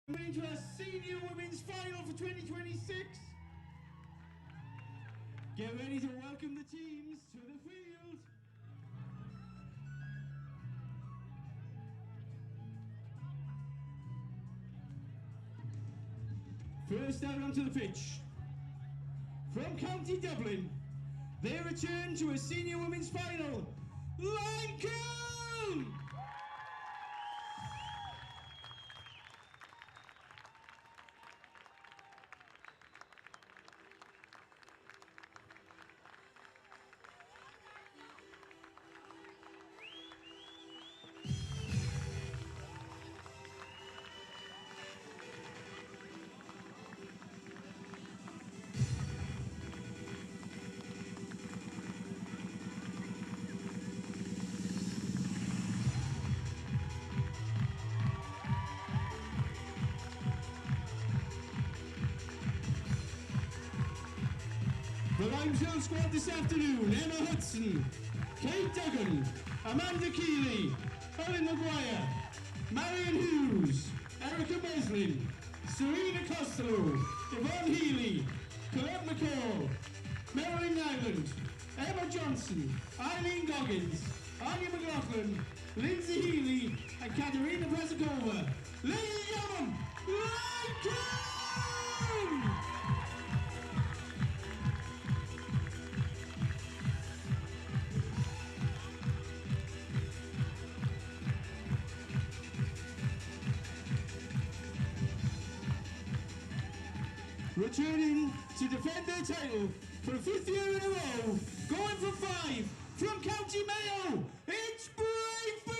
Moving to our senior women's final for 2026. Get ready to welcome the teams to the field. First out onto the pitch, from County Dublin, they return to a senior women's final, Limekiln! The Limekiln squad this afternoon: Emma Hudson, Kate Duggan, Amanda Keeley, Helen Maguire, Marion Hughes, Erica Meslin, Serena Costello, Yvonne Healy, Colette McCall, Marilyn Nyland, Emma Johnson, Eileen Goggins, Anya McLaughlin, Lindsay Healy, and Katerina Prezakova. Ladies and gentlemen, Limekiln! Returning to defend their title for the 5th year in a row, going for 5 from County Mayo, it's Breaffy!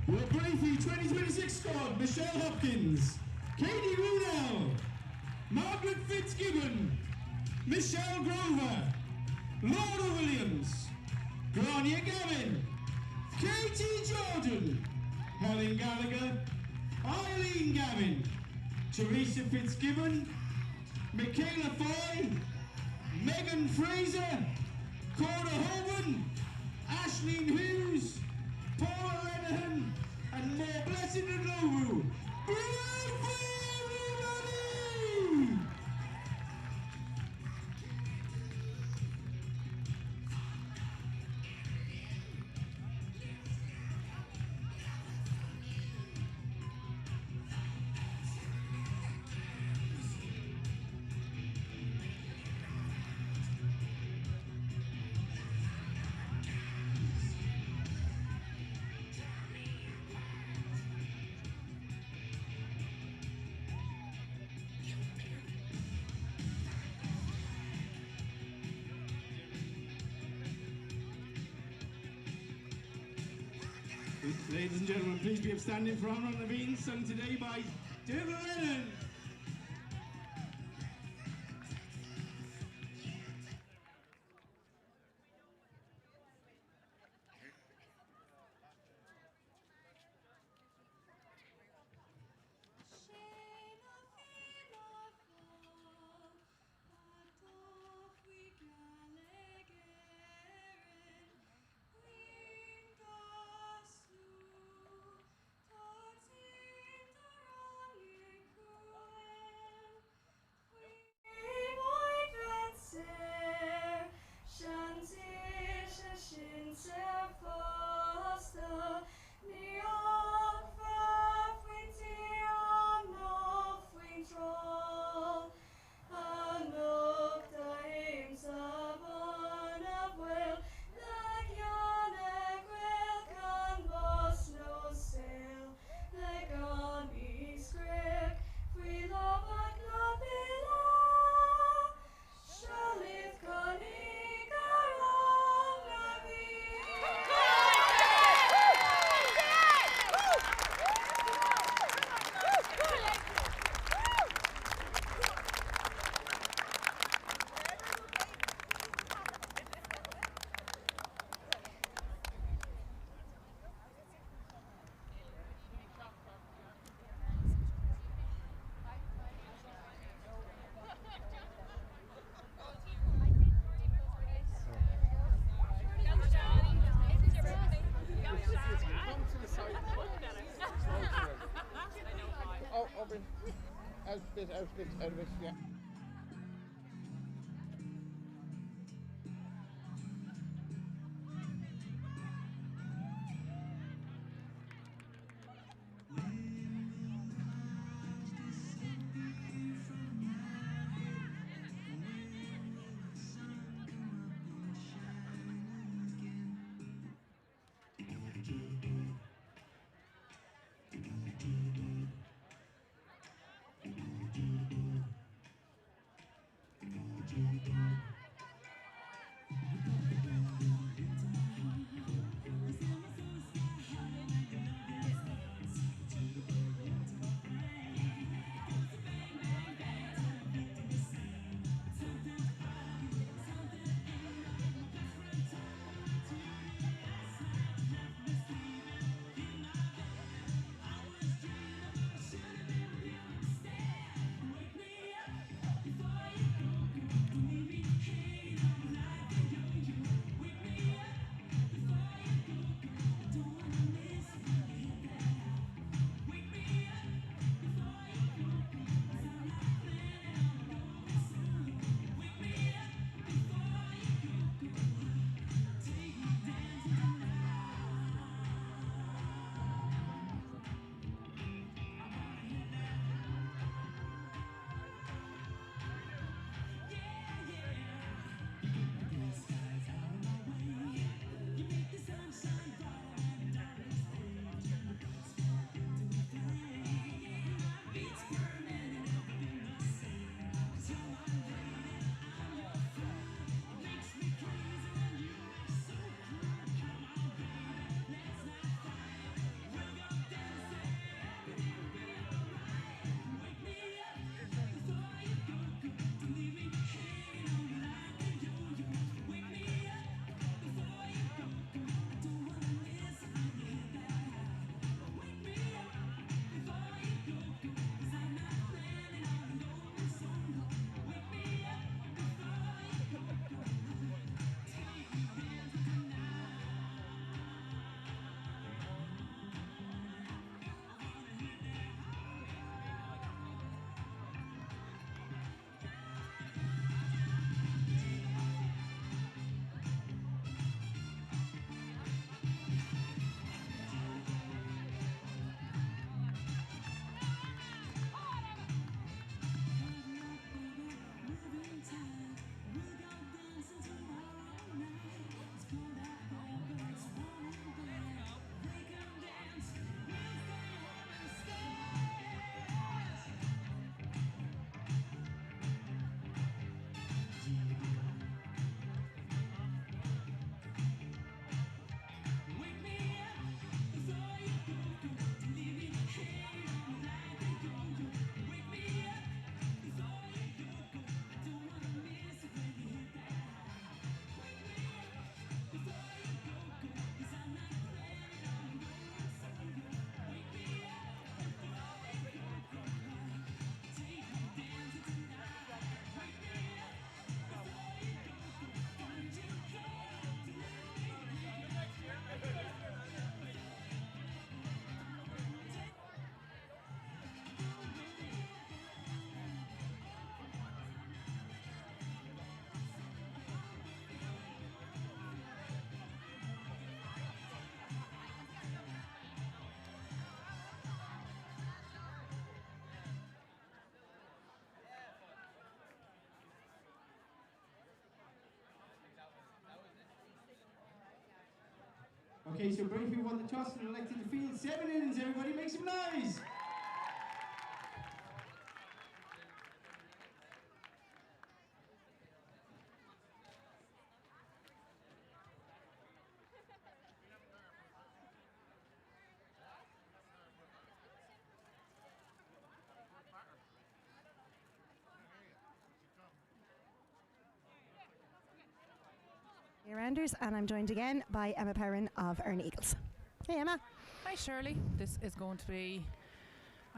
Well, Breaffy 2026 squad: Michelle Hopkins, Katie Rudell, Margaret Fitzgibbon, Michelle Grover, Laura Williams, Grania Gavin, Katie Jordan, Helen Gallagher, Eileen Gavin, Teresa Fitzgibbon, Michaela Foy, Megan Fraser, Cora Hoban, Ashleen Hughes, Paula Lenihan, and more blessed and Lovu. Breaffy, everybody! Ladies and gentlemen, please be upstanding for Honor on the Bean, sung today by Dervin Lennon. out of it, yeah. Okay, so Breaffy won the toss and elected to field 7 innings. Everybody make some noise! Randers, and I'm joined again by Emma Perrin of Earn Eagles. Hey Emma. Hi Shirley, this is going to be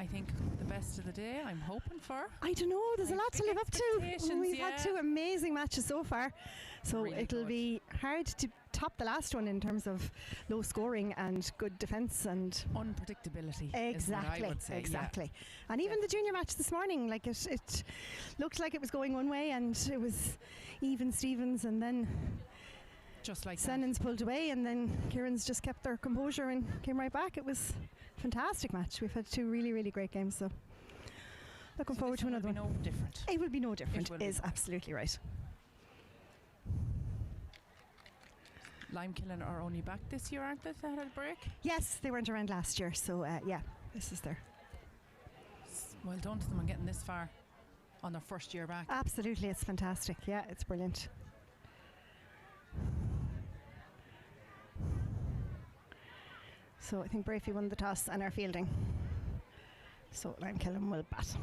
I think the best of the day, I'm hoping for. I don't know, there's a lot to live up to. We've had yeah. 2 amazing matches so far, so Really it'll good. be hard to top the last one in terms of low scoring and good defence and Unpredictability. exactly, is what I would say. exactly. And even the junior match this morning, like it looked like it was going one way, and it was even Stevens, and then Just like Sennons pulled away, and then Kieran's just kept their composure and came right back. It was a fantastic match. We've had 2 really, really great games, so looking forward to another one. No different. It will be no different, It is absolutely right. Limekiln are only back this year, aren't they? They had a break. Yes, they weren't around last year, so yeah, this is their... Well done to them on getting this far on their first year back. Absolutely, it's fantastic. Yeah, it's brilliant. So I think Breaffy won the toss and are fielding. So Limekiln will bat.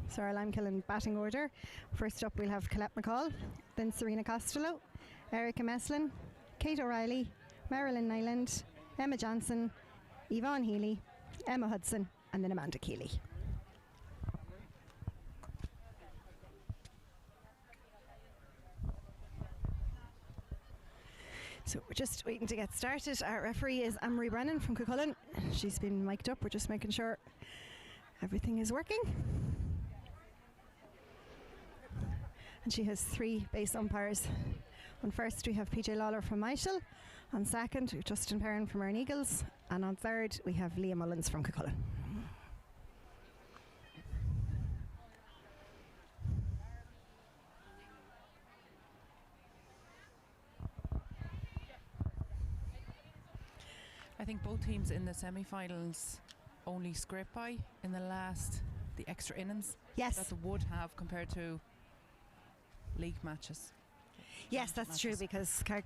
So our Limekiln batting order. First up we'll have Colette McCall, then Serena Costello, Erica Meslin, Kate O'Reilly, Marilyn Nyland, Emma Johnson, Yvonne Healy, Emma Hudson, and then Amanda Keeley. So we're just waiting to get started. Our referee is Amory Brennan from Cuchulainn. She's been mic'd up. We're just making sure everything is working. And she has 3 base umpires. On first we have PJ Lawler from Michael. On second we have Justin Perrin from Earn Eagles. And on third we have Liam Mullins from Cuchulainn. I think both teams in the semi-finals only scrape by in the extra innings Yes. that they would have compared to league matches. Yes, that's true, matches. because Carrick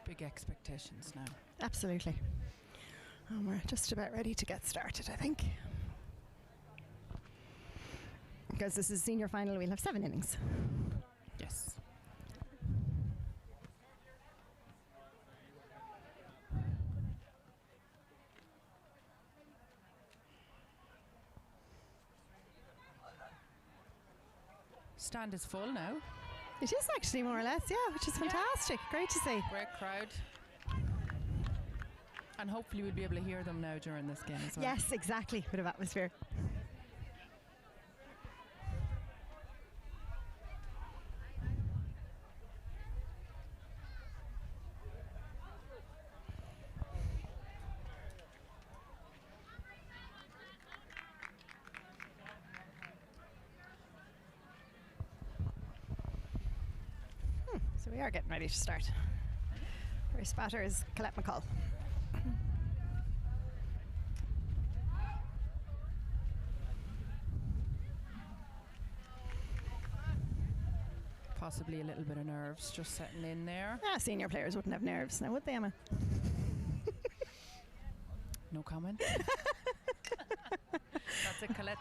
Big expectations now. Absolutely. And we're just about ready to get started, I think. Because this is senior final, we'll have 7 innings. Yes. Stand is full now. It is actually more or less, yeah, which is fantastic. Great to see. Great crowd. And hopefully we'll be able to hear them now during this game as well. Yes, exactly. Bit of atmosphere. So we are getting ready to start. First batter is Colette McCall. Possibly a little bit of nerves just setting in there. Senior players wouldn't have nerves now, would they, Emma? No comment. That's it, Colette.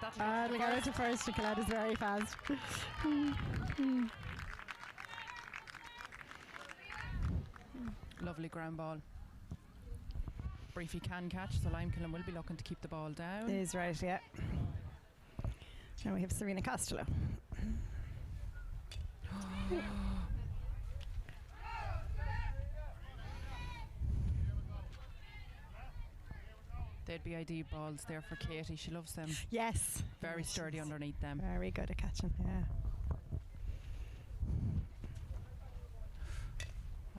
We'll go to first, and Colette is very fast. Lovely ground ball. Breaffy can catch, so Limekiln will be looking to keep the ball down. Is right, yeah. Now we have Serena Costello. They'd be ideal balls there for Katie. She loves them. Yes. Very sturdy underneath them. Very good at catching, yeah.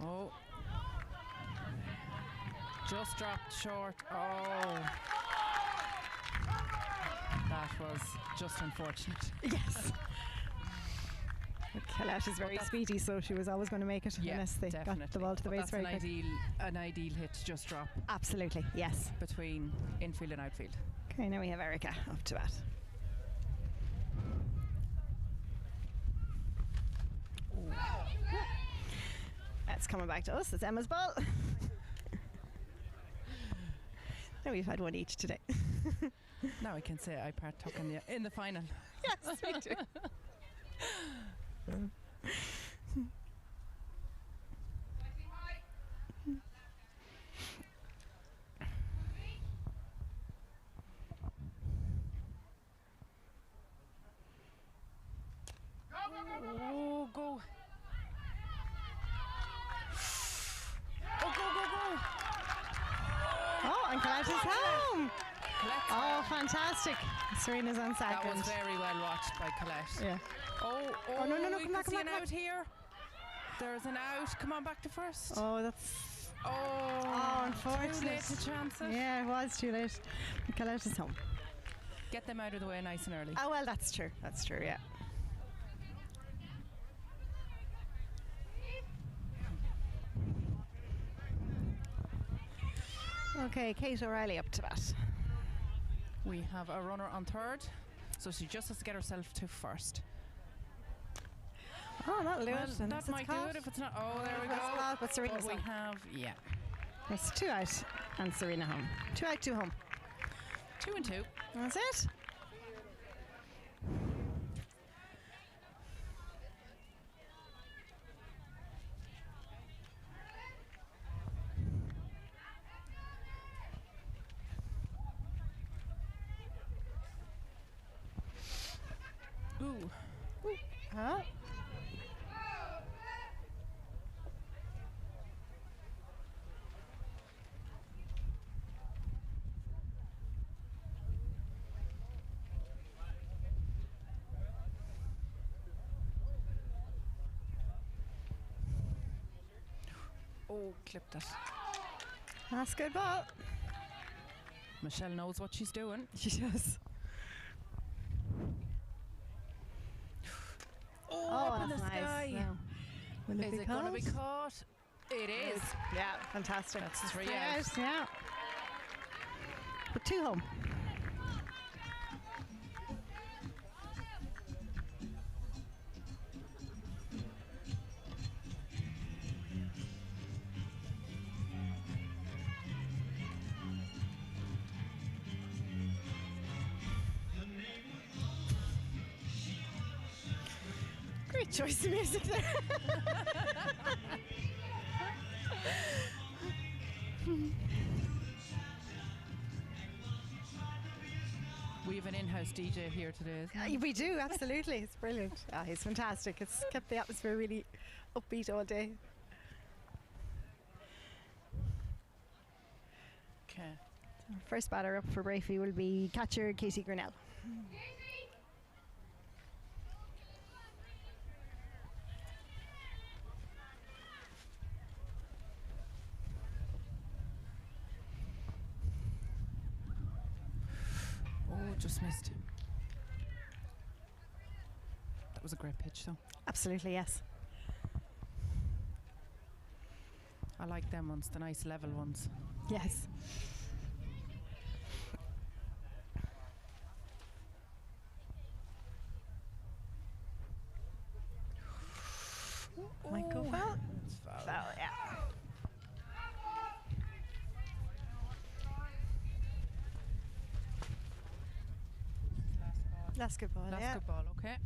Oh. Just dropped short. Oh. That was just unfortunate. Yes. Cliath is very speedy, so she was always going to make it unless they got the ball to the base very quick. An ideal hit to just drop. Absolutely, yes. Between infield and outfield. Okay, now we have Erica up to bat. That's coming back to us. It's Emma's ball. Now we've had one each today. Now I can say I partook in the final. Yes, we do. Oh, go. Oh, and Cliath is home. Oh, fantastic. Serena's on second. That was very well watched by Cliath. Yeah. Oh, no, we come back, can see an come back. out here. There's an out. Come on, back to first. Oh, that's... Oh, unfortunate. Too late to chance it. Yeah, it was too late. Cliath is home. Get them out of the way nice and early. Oh, well, that's true. That's true, yeah. Okay, Kate O'Reilly up to bat. We have a runner on third, so she just has to get herself to first. Oh, that'll do it. That might do it if it's not. Oh, there we go. But Serena's But we home. have, It's 2 out and Serena home. 2 out, 2 home. 2 and 2. That's it. Ooh. Huh? Oh, clipped it. That's good ball. Michelle knows what she's doing. She does. Oh, up in the that's nice. sky. Now, will Is it going to be caught? It is. Yeah, fantastic. That's 3 3 out. out, yeah. But 2 home. Great choice of music there. We have an in-house DJ here today. Isn't We do, absolutely. It's brilliant. He's fantastic. It's kept the atmosphere really upbeat all day. Okay. First batter up for Breaffy will be catcher Casey Grinnell. Oh, just missed. That was a great pitch, though. Absolutely, yes. I like them ones, the nice level ones. Yes. Might go foul. It's foul. Foul, yeah. That's good ball, That's yeah. good ball, okay.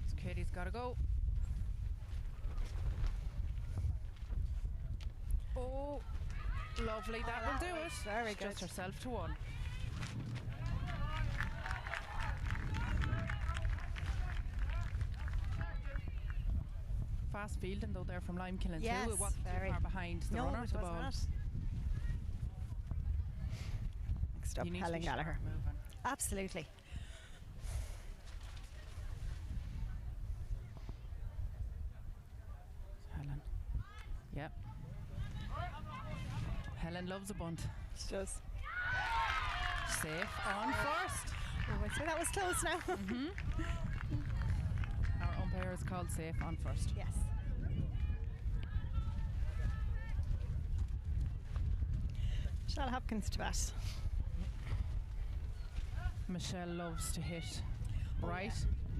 So Katie's got to go. Oh, lovely. That will do it. Very She's good. just herself to 1. Fast fielding though there from Limekiln Yes, too. It wasn't too very. far behind the No, runner it of the was ball. not. Next up, You need to Helen be sharp Gallagher. moving. Absolutely. Helen. Yep. Helen loves a bunt. She does. Safe on first. Oh, I say that was close now. is called safe on first. Yes. Michelle Hopkins to bat. Michelle loves to hit right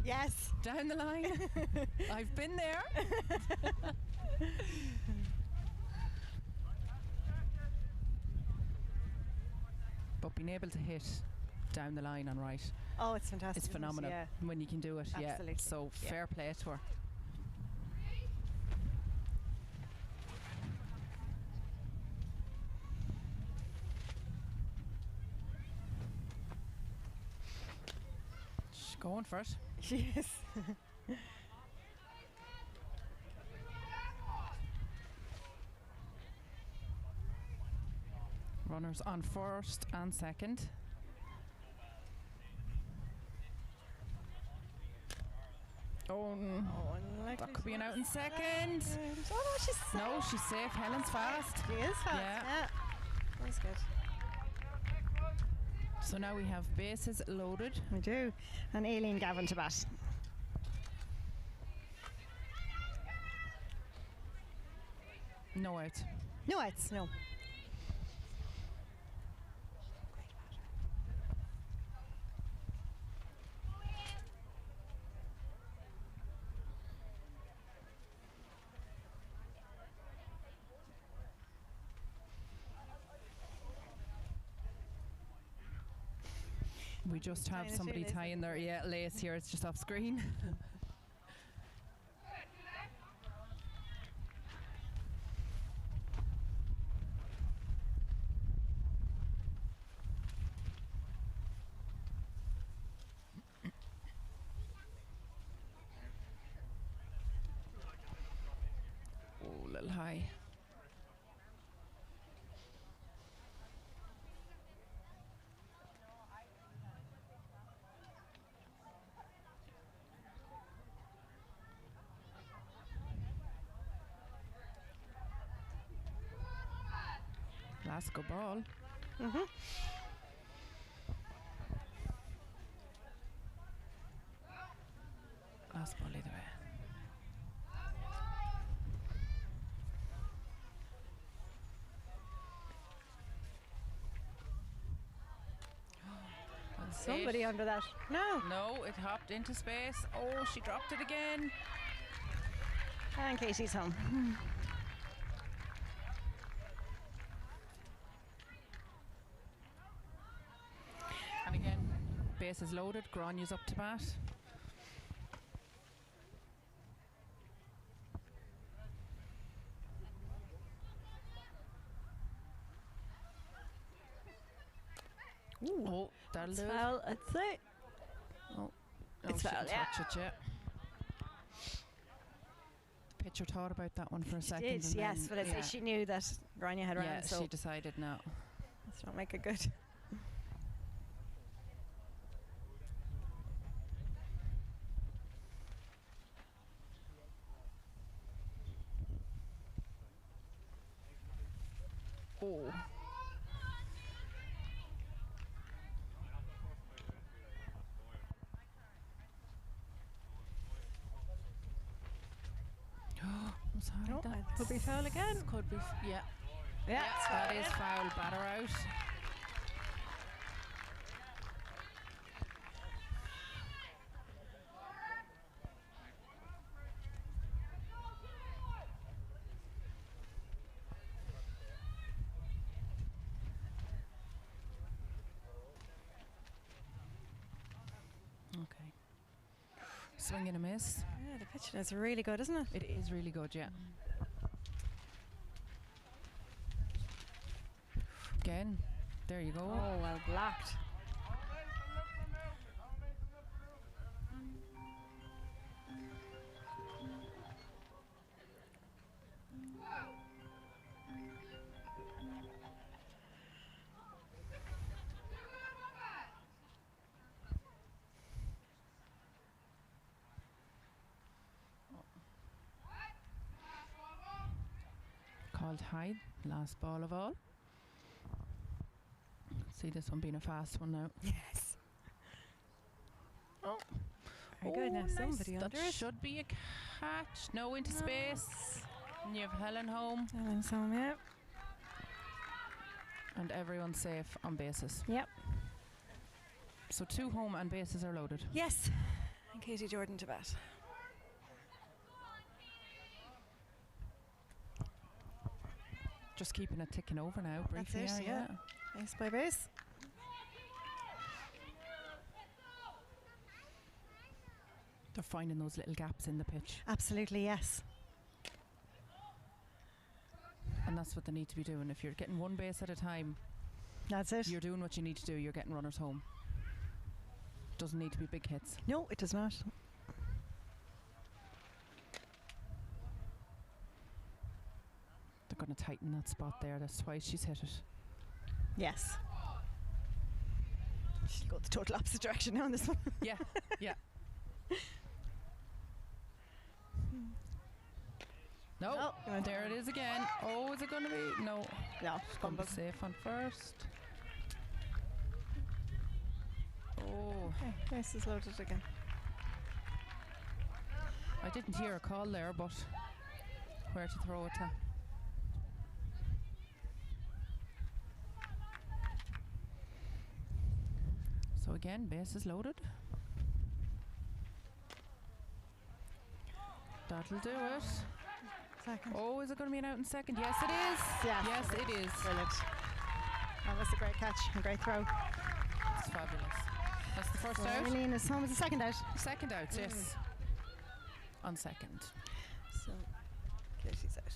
Yes. down the line. I've been there. But being able to hit down the line and right Oh, it's fantastic. is phenomenal Yeah. when you can do it. Absolutely. Yeah. So Yeah. fair play to her. She's going for it. She is. Runners on first and second. Oh, that could be an out in second. Oh no, she's safe. No, she's safe. Helen's fast. She is fast. Yeah. Yeah. That's good. So now we have bases loaded. We do. And Aileen Gavin to bat. No out. No outs, no. We just have Tying the somebody shoelace. tying their lace here. It's just off screen. Oh, a little high. Glasgow ball. Last ball either way. Well, Somebody safe. under that. No. No, it hopped into space. Oh, she dropped it again. And Katie's home. And again, base is loaded. Granya's up to bat. Oh, that'll do it. Foul, I'd say. Oh, It's she foul, didn't touch it yet. The pitcher thought about that one for a second. Did, and yes, then, but I'd say she knew that Grania had yeah, ran, so she decided no. let's not make it good. Oh. Was hard, No, that. it could be foul again. Could be, yeah. Yeah, That is foul. Batter out. Okay. Swing and a miss. Yeah, the pitching is really good, isn't it? It is really good, yeah. Again, there you go. Oh, well blocked. Called high, last ball of all. See this one being a fast one now. Yes. Oh, Very good. Now nice. somebody That under it. should be a catch. No, into space. And you have Helen home. Helen's home, yeah. And everyone's safe on bases. Yep. So 2 home and bases are loaded. Yes. And Katie Jordan to bat. Just keeping it ticking over now. That's Briefly, it, yeah. Base by base. They're finding those little gaps in the pitch. Absolutely, yes. And that's what they need to be doing. If you're getting one base at a time, That's it. you're doing what you need to do. You're getting runners home. Doesn't need to be big hits. No, it does not. They're going to tighten that spot there. That's twice she's hit it. Yes. She'll go the total opposite direction now on this one. Yeah, yeah. No, Oh, there it is again. Oh, is it going to be? No. No, It's going to be safe on first. Oh, Okay, base is loaded again. I didn't hear a call there, but where to throw it to? So again, base is loaded. That'll do it. Second. Oh, is it going to be an out in second? Yes, it is. Yeah. Yes, it is. Brilliant. That was a great catch, a great throw. It's fabulous. That's the first out. Eileen is home with the second out. Second out, yes. On second. So, Katie's out.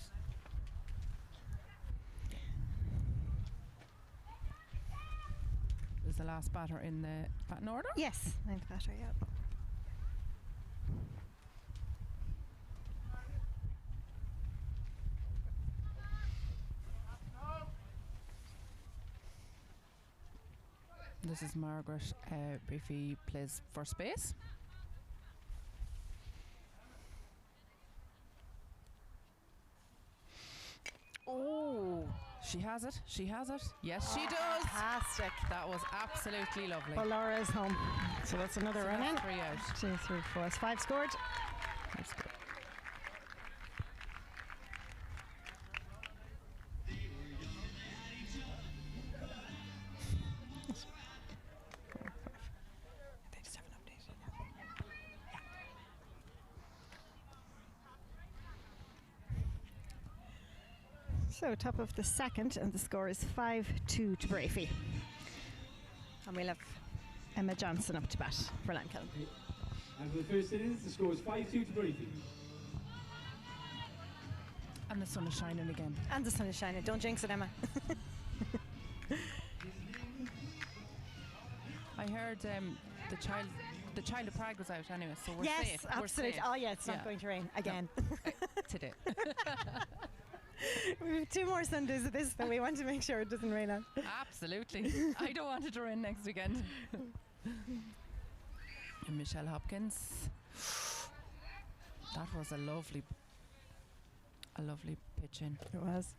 Is the last batter in the batting order? Yes, ninth batter, yeah. This is Margaret Breaffy plays first base. Oh, she has it. She has it. Yes, she does. Fantastic. That was absolutely lovely. Well, Laura is home. So that's another So run in. that's 3 out. 2, 3, 4. It's 5 scored. That's good. They just haven't updated. So top of the second, and the score is 5-2 to Breaffy. And we'll have Emma Johnson up to bat for Limekiln. And for the first innings, the score is 5-2 to Breaffy. And the sun is shining again. And the sun is shining. Don't jinx it, Emma. I heard the child of Prague was out anyway, so we're yes, safe. We're absolutely. safe. Oh yeah, it's not Yeah. going to rain again. Today. We have 2 more Sundays of this, so we want to make sure it doesn't rain out. Absolutely. I don't want it to rain next weekend. And Michelle Hopkins. That was a lovely pitch in. It was.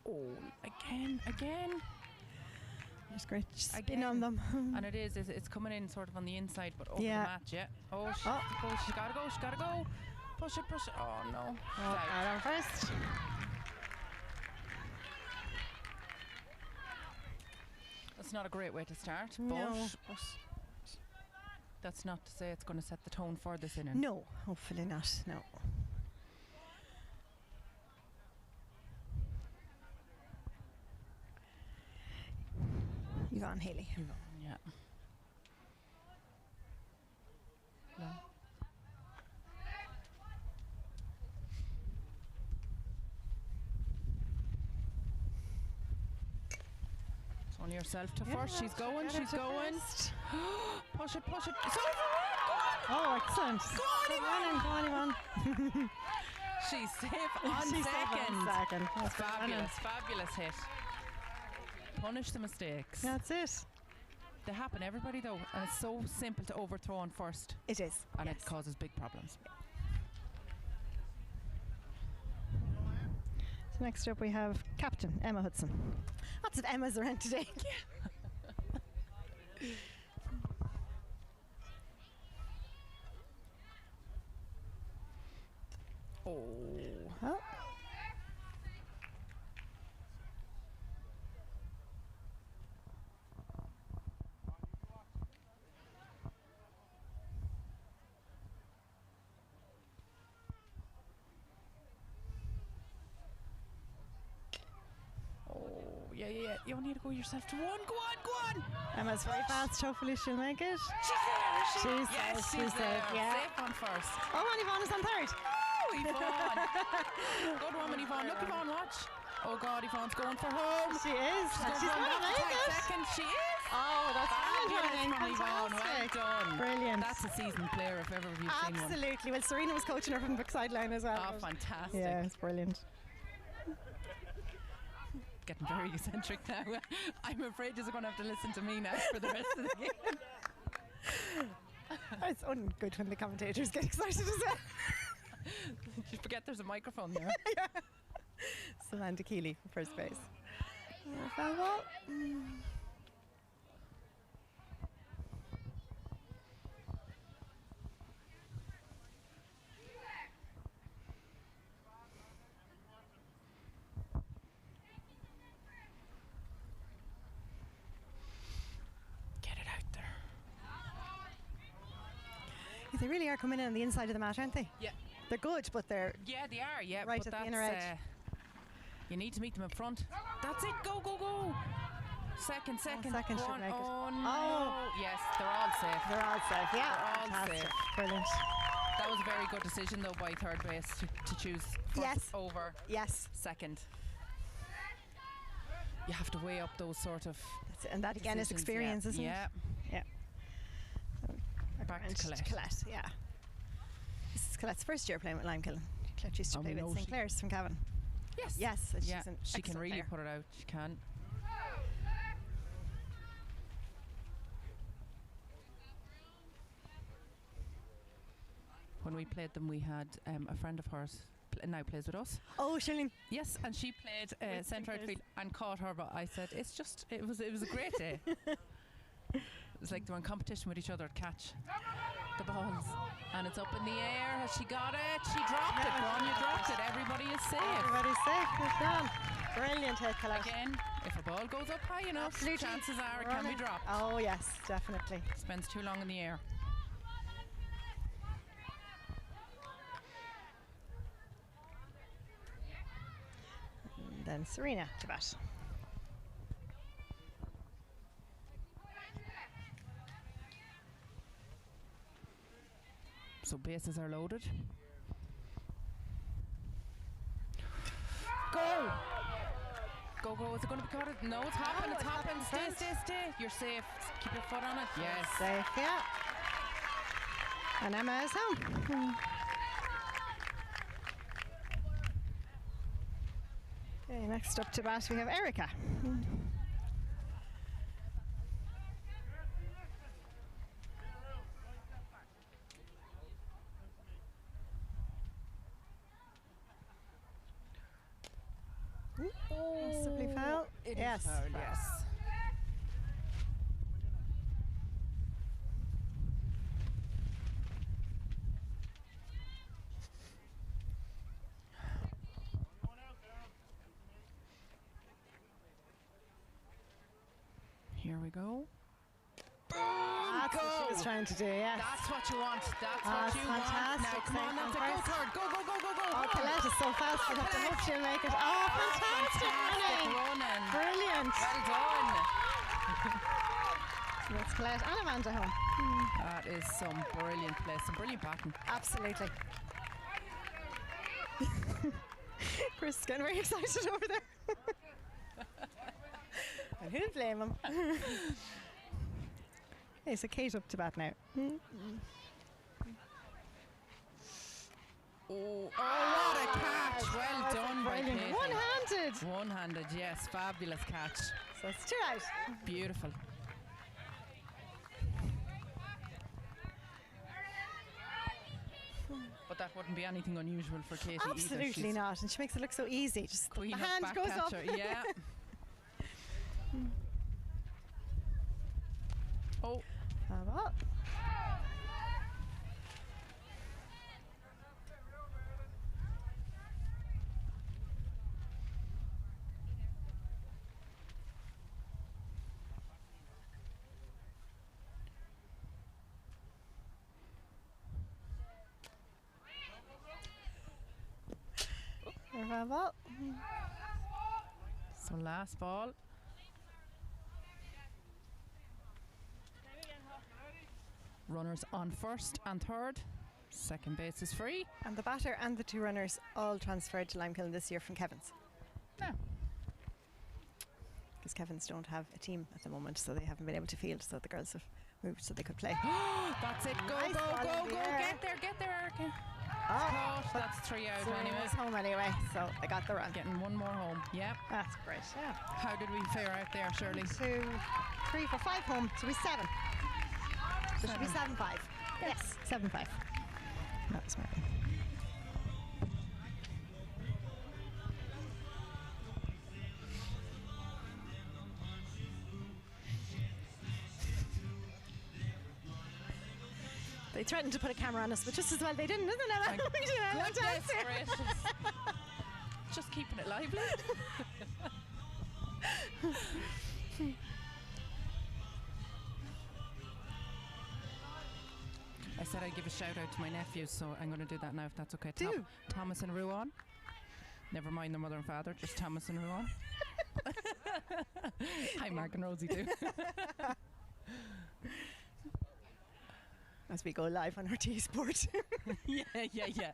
Oh, again. There's great spin Again. on them. And it's coming in sort of on the inside, but over Yeah. the match, yeah. Oh, she's gotta go. Push it. Oh, no. She's out. Out on first. That's not a great way to start, No. but that's not to say it's going to set the tone for this inning. No, hopefully not. No. Yvonne Haley. Yeah. No. It's only herself to first. She's going. Get her She's to going. first. Push it. It's over. Oh, excellent. Go on, Yvonne. She's safe on She's safe second. on second. That's Fabulous hit. Punish the mistakes. That's it. They happen, everybody though, and it's so simple to overthrow on first, It is. and yes. it causes big problems. So next up we have Captain Emma Hudson. Lots of Emmas around today. Oh. Oh. Yeah. You only need to go yourself to one. Go on. Emma's very fast. Hopefully she'll make it. She's there, is she? Yes, she's there. Yeah. Safe on first. Oh, and Yvonne is on third. Oh, Yvonne. Good woman, Yvonne. Look, Yvonne, watch. Oh, God, Yvonne's going for home. She is. She's going going to make it. Second, she is. Oh, that's Fabulous from Yvonne. Well fantastic. done. Brilliant. That's a seasoned player if ever you've seen one. Absolutely. Well, Serena was coaching her from the sideline as well. Oh, fantastic. Yeah, it's brilliant. Getting very eccentric now. I'm afraid you're going to have to listen to me now for the rest of the game. It's good when the commentators get excited as well. You forget there's a microphone there. Yeah. Samantha Keeley for first base. Foul ball. They really are coming in on the inside of the mat, aren't they? Yeah. They're good, but they're they are, yeah. right but at the inner edge. You need to meet them up front. That's it, go. Second. Second Go should on. make it. Oh, no. Oh. Yes, they're all safe. They're all safe, yeah. They're all Fantastic. safe. Brilliant. That was a very good decision, though, by third base to choose first Yes. over second. You have to weigh up those sort of That's it. And that again is decisions, experience, isn't yeah. it? Yeah. Back to Cliath. Cliath, yeah. This is Cliath's first year playing with Limekiln. Cliath used to Oh, play no, with St. Clair's from Cavan. Yes, and she's an she can excellent really player. put it out. She can. When we played them, we had a friend of hers now plays with us. Oh, Shirley. Yes, and she played centre outfield and caught her. But I said, it was a great day. It was like they were in competition with each other to catch the balls. And it's up in the air. Has she got it? She dropped it. Ron, you dropped it. Everybody is safe. Everybody's safe. Well done. Brilliant hit, Cliath. Again, if a ball goes up high enough, Absolutely. chances are it can be dropped. Oh, yes, definitely. Spends too long in the air. And then Serena to bat. So bases are loaded. Go! Go. Is it going to be caught? No, it's hopping. It's hopping. Stay. You're safe. Keep your foot on it. Yes. Safe, yeah. And Emma is home. Okay, next up to bat we have Erica. Possibly foul. It is Yes. foul, yes. Here we go. That's what she was trying to do, yes. That's what you want. That's Ah, what you want. Now, fantastic. come on, that's it. Go First. third. Go. Oh, Cliath is so fast, we'll have to hope she'll make it. Oh, fantastic running. Brilliant. Well done. That's Cliath and Amanda home. That is some brilliant play, some brilliant batting. Absolutely. Chris is getting very excited over there. And who'd blame him? Okay, so Kate up to bat now. Oh, what a catch. Well done by Brilliant. Katie. One-handed. One-handed, yes. Fabulous catch. So it's 2 out. Beautiful. But that wouldn't be anything unusual for Katie either. Absolutely She's not. And she makes it look so easy. Just queen the of hand back goes up. catcher. Yeah. Oh. Well. ball. So last ball. Runners on first and third. Second base is free. And the batter and the two runners all transferred to Limekiln this year from Kevin's. Yeah. Because Kevin's don't have a team at the moment, so they haven't been able to field, so the girls have moved so they could play. That's it. Go, Nice go, ball go, in the go. air. Get there, Erica. Oh, Caught. That's 3 out so anyway. it's home anyway, so they got the run. Getting one more home. Yep. That's great, yeah. How did we fare out there, Shirley? 2, 3 for 5 home, so we 7. So it should be 7-5. Yes, 7-5. That was right. They threatened to put a camera on us, but just as well they didn't, isn't it? Thank We did a little dance here. gracious. Just keeping it lively. I said I'd give a shout out to my nephews, so I'm going to do that now if that's okay. Do. Thomas and Ruan. Never mind their mother and father, just Thomas and Ruan. Hi, Mark and Rosie too. As we go live on our Spórt. yeah.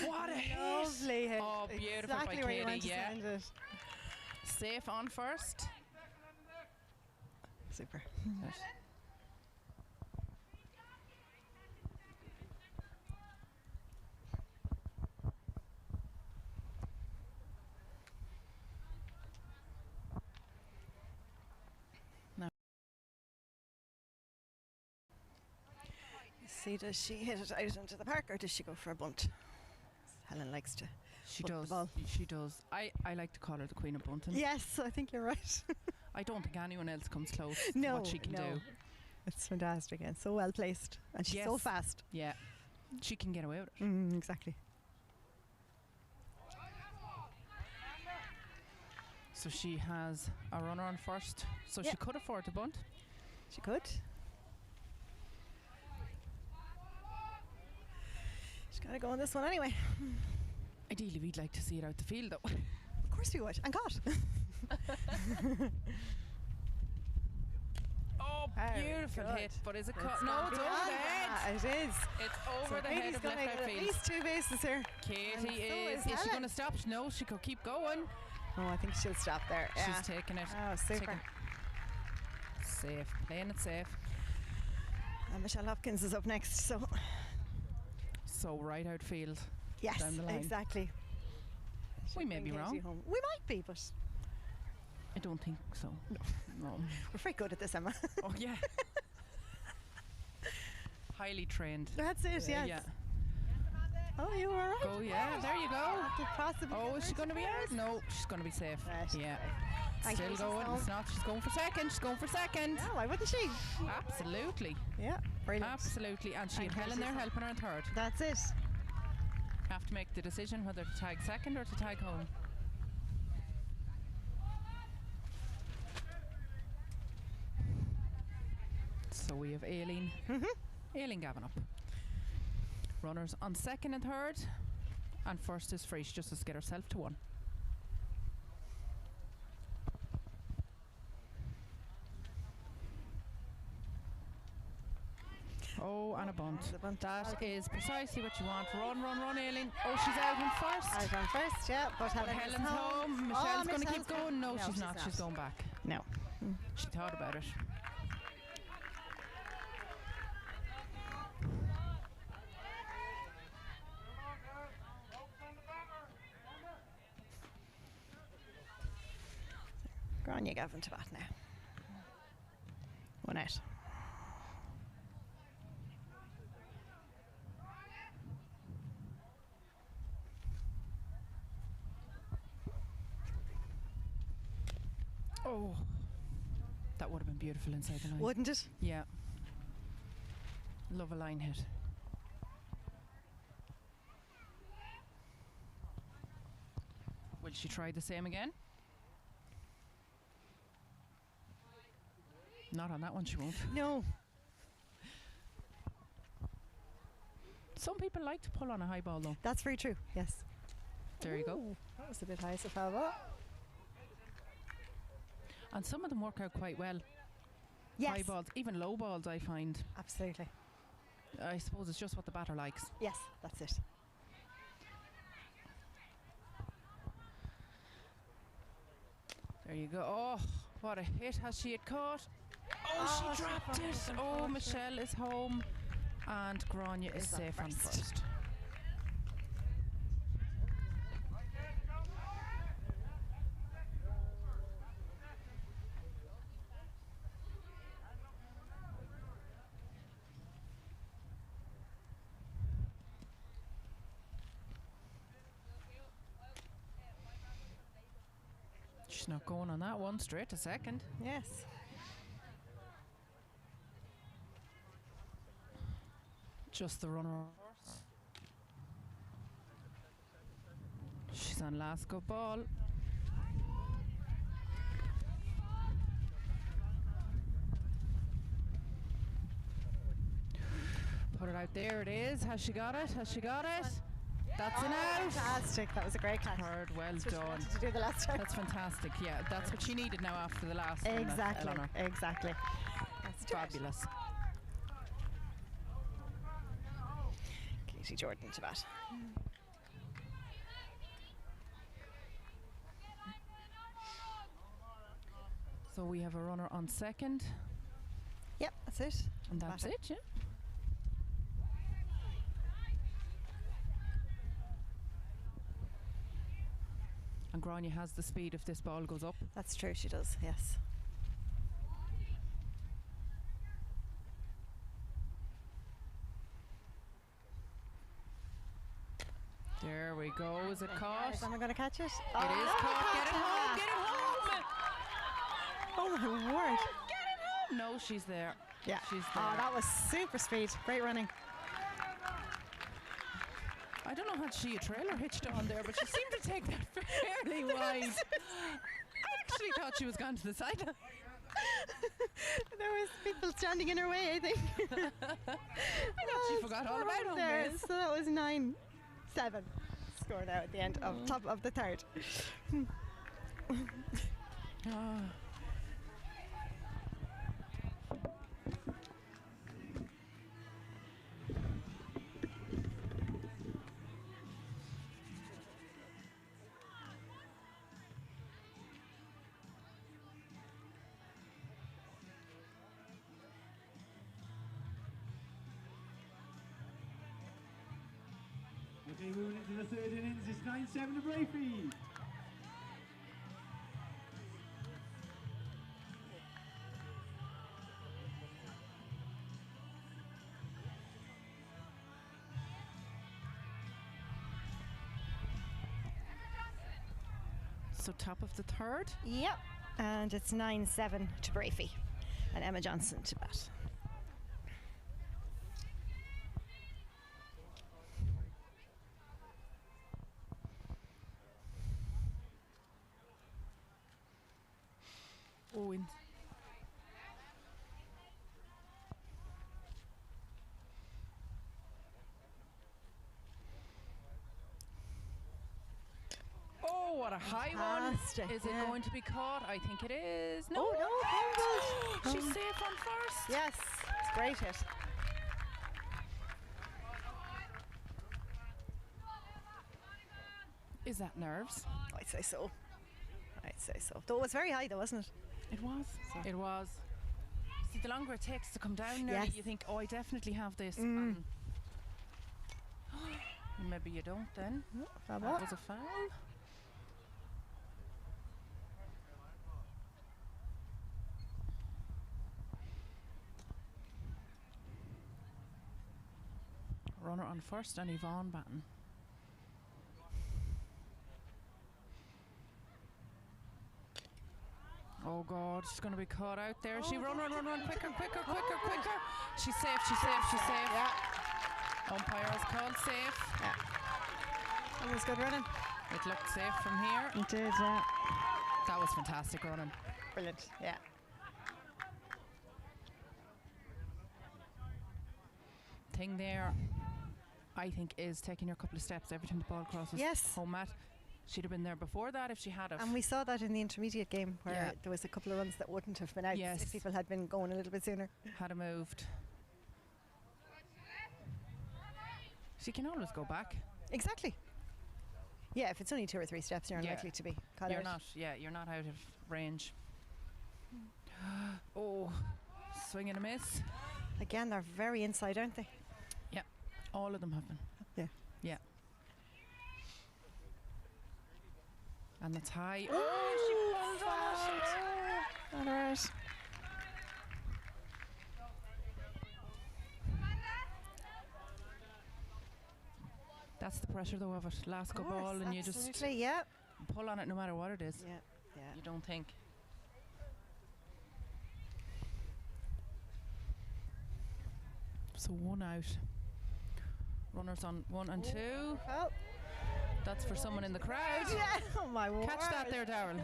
What a hit! Lovely hit. Oh, beautiful Exactly by where you Katie, want to yeah. send it. Safe on first. Super. Right. See, does she hit it out into the park or does she go for a bunt? Helen likes to. She bunt the does. ball. She does. I like to call her the Queen of Bunting. Yes, I think you're right. I don't think anyone else comes close to No, what she can no. do. It's fantastic and so well placed. And she's so Yes. fast. Yeah. She can get away with it. Exactly. So she has a runner on first. So Yeah. she could afford to bunt. She could. She's got to go on this one anyway. Ideally, we'd like to see it out the field, though. Of course we would. And got. Oh, Very beautiful good. hit. But is it It's cut? No, gone it's over beyond the head. that. It is. It's over So the head Katie's of gonna left get at outfield. least 2 bases here. Katie And so is. is Is she Helen. going to stop? No, she could keep going. Oh, I think she'll stop there. Yeah. She's taking it. Oh, super. Taking- Safe. Playing it safe. And Michelle Hopkins is up next, so So right outfield. yes, Down the line. exactly. We may be Bring wrong. Katie home. We might be, but I don't think so. No. we're very good at this, Emma. Oh, yeah. Highly trained. That's it, yes. Yeah. Oh, you were right. Oh, yeah. There you go. Could possibly Oh, get is she her going to be to out? first. No, she's going to be safe. Right, Yeah. Thank you, Still Mrs. going. Stone. It's not. She's going for second. She's going for second. Yeah, why wouldn't she? Absolutely. Yeah, brilliant. Absolutely. And she had Thank you, Helen there Susan. helping her in third. That's it. Have to make the decision whether to tag second or to tag home. So we have Aileen. Aileen Gavin up. Runners on second and third. And first is free. She just has to get herself to one. Oh, and a bunt. The bunt. That is precisely what you want. Run, run, run, Aileen. Oh, she's out in first. Out on first, yeah, but But Helen's Helen's home. Michelle's going to keep Michelle's going. No, No, she's she's not. not. She's going back. No. She thought about it. Go on, you Gavin to bat now. One out. Oh, that would have been beautiful inside the line. Wouldn't it? Yeah. Love a line hit. Will she try the same again? Not on that one, she won't. No. Some people like to pull on a high ball, though. That's very true, yes. There you go. Ooh, that was a bit high, so foul ball. And some of them work out quite well. Yes. High balls, even low balls, I find. Absolutely. I suppose it's just what the batter likes. Yes, that's it. There you go. Oh, what a hit has she had caught. Oh, she dropped it. Oh, Michelle is home. And Grania is safe on first. She's not going on that one, straight to second. Yes. Just the runner. She's on last go ball. Put it out there, it is. Has she got it? Has she got it? That's an out. Fantastic. That was a great catch. Third, well That's what she done. wanted to do the last time. That's fantastic. Yeah, that's what she needed now after the last one. Exactly. Eleanor. Exactly. That's Fabulous. Katie Jordan to bat. So we have a runner on second, Yep, that's it. and that's Batter. it, yeah. And Grania has the speed if this ball goes up. That's true, she does, yes. There we go. Is it caught? Am I going to catch it? It is caught. Get it home. Get it home. Oh my word. Get it home. No, she's there. Yeah. She's there. Oh, that was super speed. Great running. I don't know, had she a trailer hitched on there, but she seemed to take that fairly wide. I actually thought she was gone to the side. There was people standing in her way, I think. I thought she forgot all about home there. base. So that was 9-7 score now at the end of top of the third. Ah. Okay, moving into the third innings, it's 9-7 to Breaffy. So top of the third. Yep. And it's 9-7 to Breaffy. And Emma Johnson to bat. Oh, in. Oh, what a high Fantastic, one. Is it yeah. going to be caught? I think it is. No. Oh, no, She's safe on first. yes, it's a great hit. Is that nerves? I'd say so. I'd say so. Though it was very high though, wasn't it? It was. It was. See, the longer it takes to come down there, Yes. you think, oh, I definitely have this. Mm. And maybe you don't then. Foul That ball. was a foul. Runner on first and Yvonne batting. Oh God, she's going to be caught out there. She run, quicker. She's safe. Yeah. Umpire has called safe. That was good running. It looked safe from here. It did, yeah. That was fantastic running. Brilliant, yeah. Thing there, I think, is taking your couple of steps every time the ball crosses Yes. home mat. She'd have been there before that if she had have. And we saw that in the intermediate game where Yeah. there was a couple of runs that wouldn't have been out Yes. if people had been going a little bit sooner. Had have moved. She can always go back. Exactly. Yeah, if it's only 2 or 3 steps, you're Yeah. unlikely to be caught You're out. not. Yeah, you're not out of range. Oh, swing and a miss. Again, they're very inside, aren't they? Yeah, all of them have been. Yeah. Yeah. And that's high. Oh, she pulled on it. All right. That's the pressure though of it. Last go ball and you just Absolutely, yeah. pull on it no matter what it is. Yeah, yeah. You don't think. So 1 out. Runners on 1 and 2. Oh, That's for someone in the crowd. yeah. Oh, my word. Catch that there, Darren.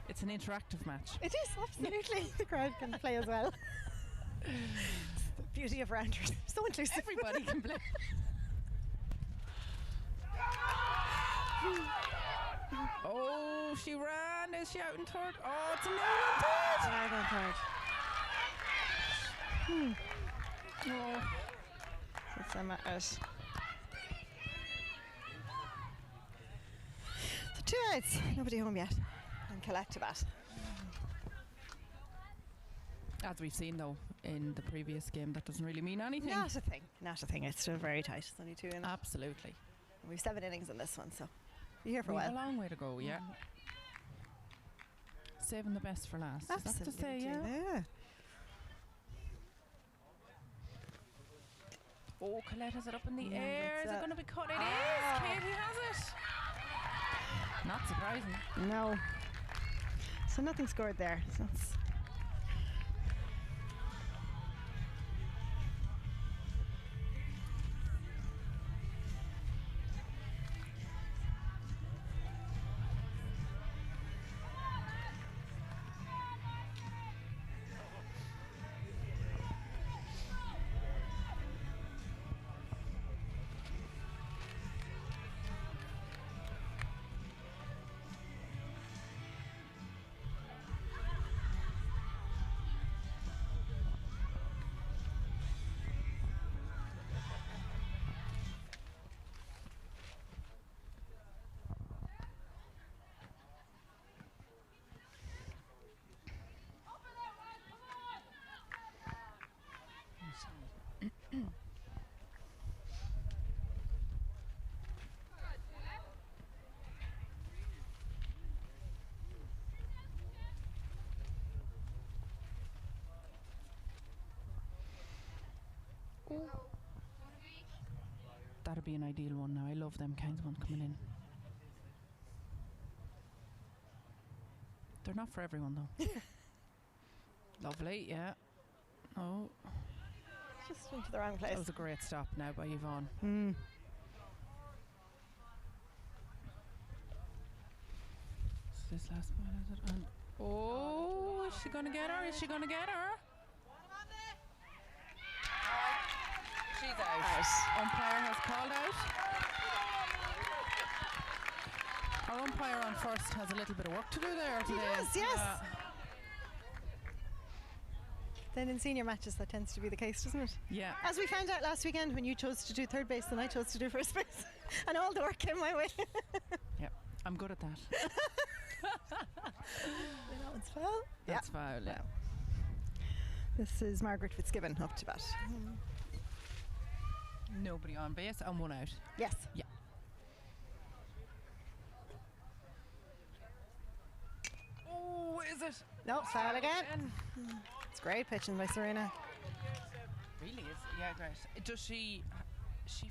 It's an interactive match. It is, absolutely. The crowd can play as well. It's the beauty of rounders. So inclusive. Everybody can play. Oh, she ran. Is she out in third? Oh, it's a nail in third. Oh, It's Emma out. So 2 outs. Nobody home yet. And Cliath to bat. as we've seen though in the previous game, that doesn't really mean anything. Not a thing. Not a thing. It's still very tight. It's only 2 in it. Absolutely. We've 7 innings in this one, so you're here for a We've a while. long way to go, yeah. Saving the best for last. Is that Absolutely. to say, yeah? Oh, Colette has it up in the Yeah, air. it's Is it up. going to be cut? It Ah. is. Katie has it. Not surprising. No. So nothing scored there. So it's That'd be an ideal one now. I love them kinds of ones coming in. They're not for everyone though. Lovely, yeah. Oh, just into the wrong place. that was a great stop now by Yvonne. This last ball is it? And oh, is she gonna get her? Is she gonna get her? She's out. Umpire has called out. Our umpire on first has a little bit of work to do there today. does, yes. Then in senior matches that tends to be the case, doesn't it? Yeah. As we found out last weekend when you chose to do third base and I chose to do first base. And all the work came my way. Yep. I'm good at that. That one's foul. That's foul, yeah. This is Margaret Fitzgibbon up to bat. Nobody on base and 1 out. Yes. Yeah. Oh, is it? No, foul again. It's great pitching by Serena. Really is? Yeah, great. Does she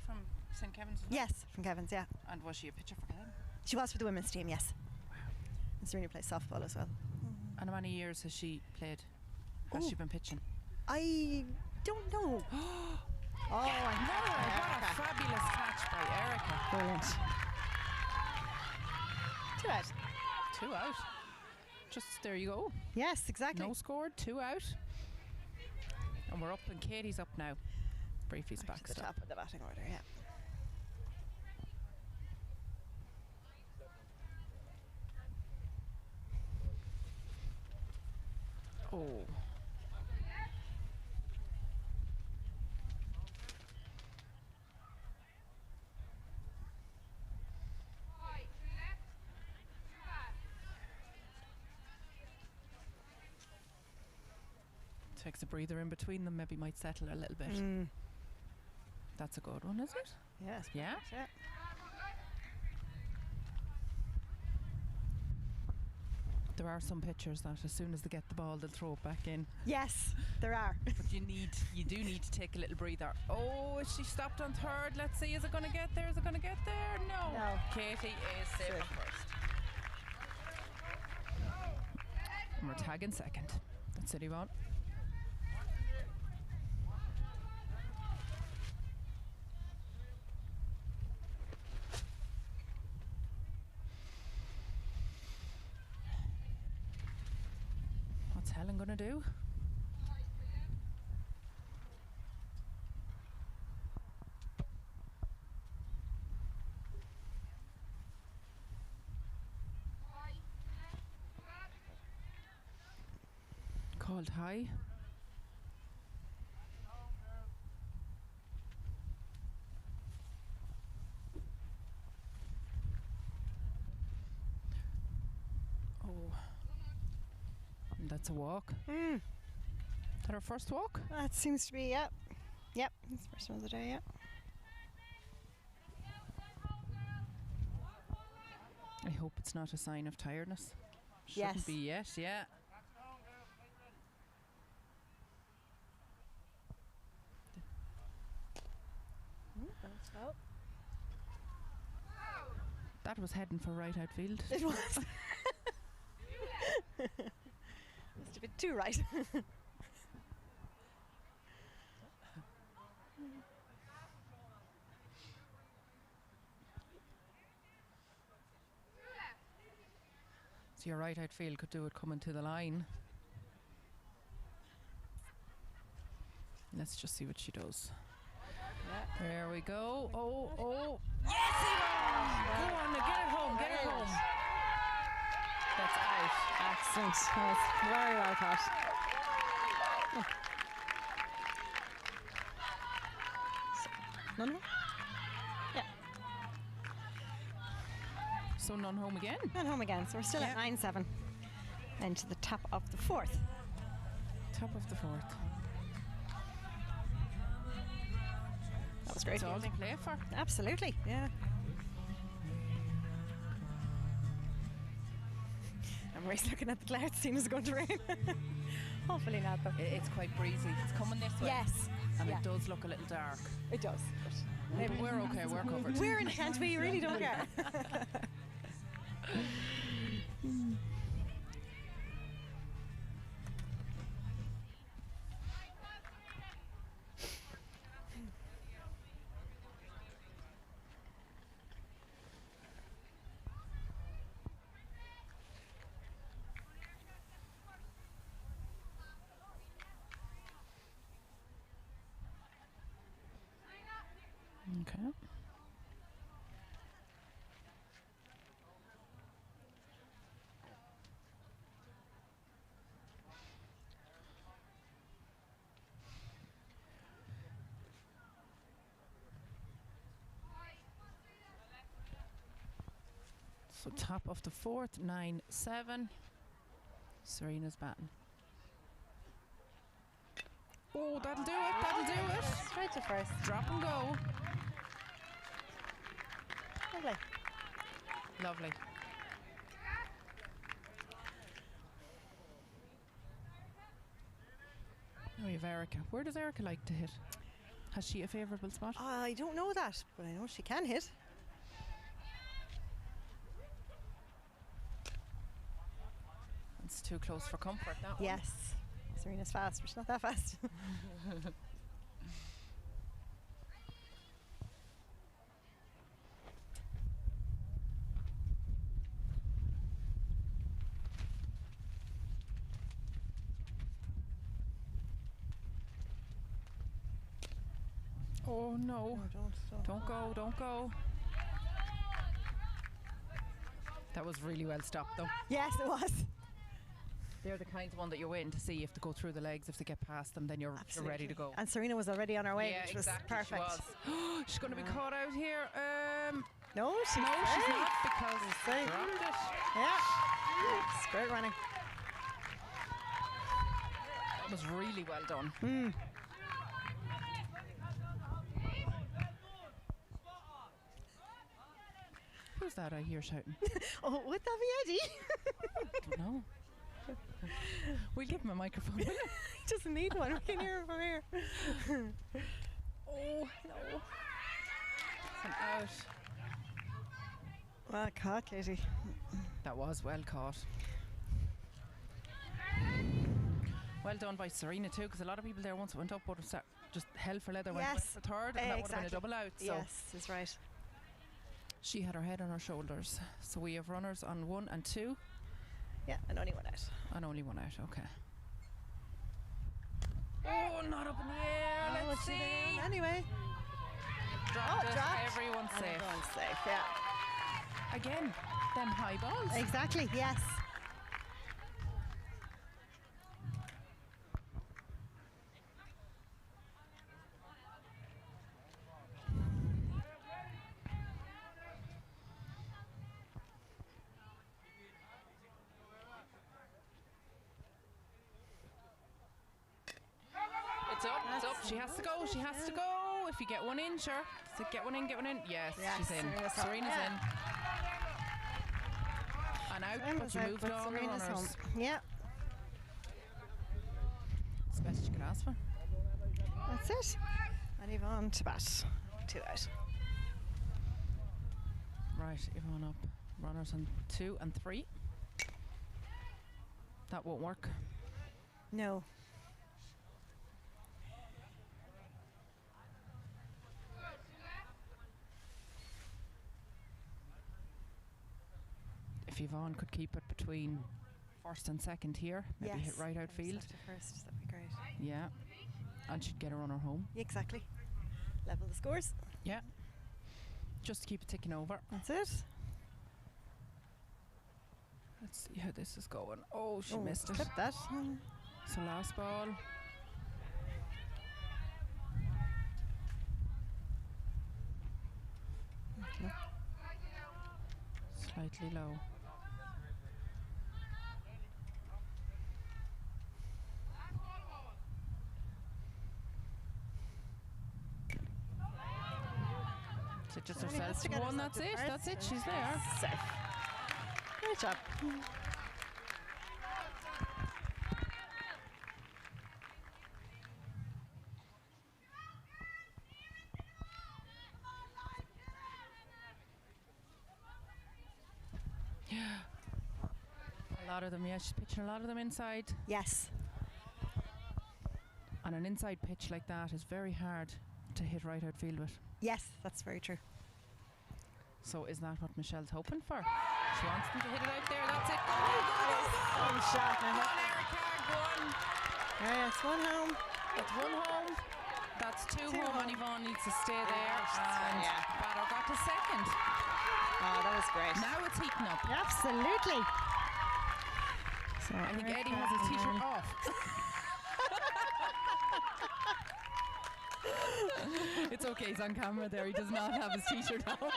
from St. Kevin's? Yes, from Kevin's, yeah. And was she a pitcher for Kevin? She was for the women's team, yes. And Serena plays softball as well. And how many years has she played? Has she been pitching? I don't know. Oh, What a fabulous catch by Erica. brilliant. 2 out. 2 out. Just there you go. Yes, exactly. No scored, 2 out. And we're up and Katie's up now. Breaffy's back to the still. top of the batting order, yeah. Oh. Takes a breather in between them, maybe might settle a little bit. That's a good one, is it? Yes. Yeah. Yeah. There are some pitchers that as soon as they get the ball, they'll throw it back in. Yes, there are. But you do need to take a little breather. Oh, she stopped on third. Let's see, is it going to get there? Is it going to get there? No. Katie is safe on first. And we're tagging second. That's City one. What's Helen going to do? Called high. Oh. And that's a walk. Is that our first walk? That seems to be, yep. Yep, it's the first one of the day, yep. I hope it's not a sign of tiredness. Yes. Shouldn't be yet, yeah. That was heading for right outfield. It was. Just a bit too right. So your right outfield could do it coming to the line. Let's just see what she does. Yeah. There we go. Oh. Yes, go on, get it home, get it home. That's out. Excellent. That was very well caught. So, none home? Yeah. So none home again? None home again. So we're still at 9-7. Into the top of the fourth. Top of the fourth. That was great. It's all to play for. Absolutely, yeah. I'm always looking at the clouds, seeing it's going to rain. Hopefully not, though. It's quite breezy. It's coming this way. Yes. And it does look a little dark. It does. But we're okay, we're covered. We're in the tent, we really don't care. Okay. So top of the fourth, 9-7. Serena's batting. Oh, that'll do it, that'll do it. Straight to first. Drop and go. Lovely. Lovely. Now we have Erica. Where does Erica like to hit? Has she a favourable spot? I don't know that, but I know she can hit. It's too close for comfort, that one. Yes. Serena's fast, but she's not that fast. Oh no. Don't go, don't go. That was really well stopped though. Yes, it was. They're the kinds of one that you're waiting to see if they go through the legs, if they get past them, then you're ready to go. And Serena was already on her way, Yeah, which exactly, was perfect. she was. She's going to be caught out here. No, she's not because she dropped it. Yeah. Great running. That was really well done. Who's that I hear shouting? Oh, would that be Eddie? I don't know. We'll give him a microphone. He doesn't need one. We can hear him from here. Oh, no. It's an out. Well caught, Katie. That was well caught. Well done by Serena too, because a lot of people there once it went up would have just held for leather when it went for third, and that would have been a double out. So yes, that's right. she had her head on her shoulders. So we have runners on 1 and 2. Yeah, and only one out. And only one out, okay. Oh, not up in the air. Let's see. Anyway. Dropped it. Dropped. Everyone's safe. Everyone's safe, yeah. Again, them high balls. Exactly, yes. It's up, it's up. She has to go, she has to go. If you get one in, sure. So get one in, get one in. Yes, she's in. Serena's in. And out, but you moved on the runners. Home. Yeah. It's the best you could ask for. That's it. And Yvonne to bat. 2 out. Right, Yvonne up. Runners on 2 and 3. That won't work. No. If Yvonne could keep it between first and second here, maybe hit right outfield. First, that'd be great. Yeah, and she'd get a runner home. Exactly. Level the scores. Yeah, just to keep it ticking over. That's it. Let's see how this is going. Oh, she missed it. Clip that. So last ball. Okay. Slightly low. Is it just herself to one? That's it. That's it. She's there. Safe. Great job. A lot of them, yeah. She's pitching a lot of them inside. Yes. And an inside pitch like that is very hard to hit right outfield with. Yes, that's very true. So is that what Michelle's hoping for? She wants them to hit it out there. That's it. Go, One shot. Go on, Erica. Go on. Yes, one home. That's one home. That's two home. And Yvonne needs to stay there. And Batter got to second. Oh, that was great. Now it's heating up. Absolutely. So I think Eddie has his t-shirt off. It's okay, he's on camera there. He does not have his t-shirt on.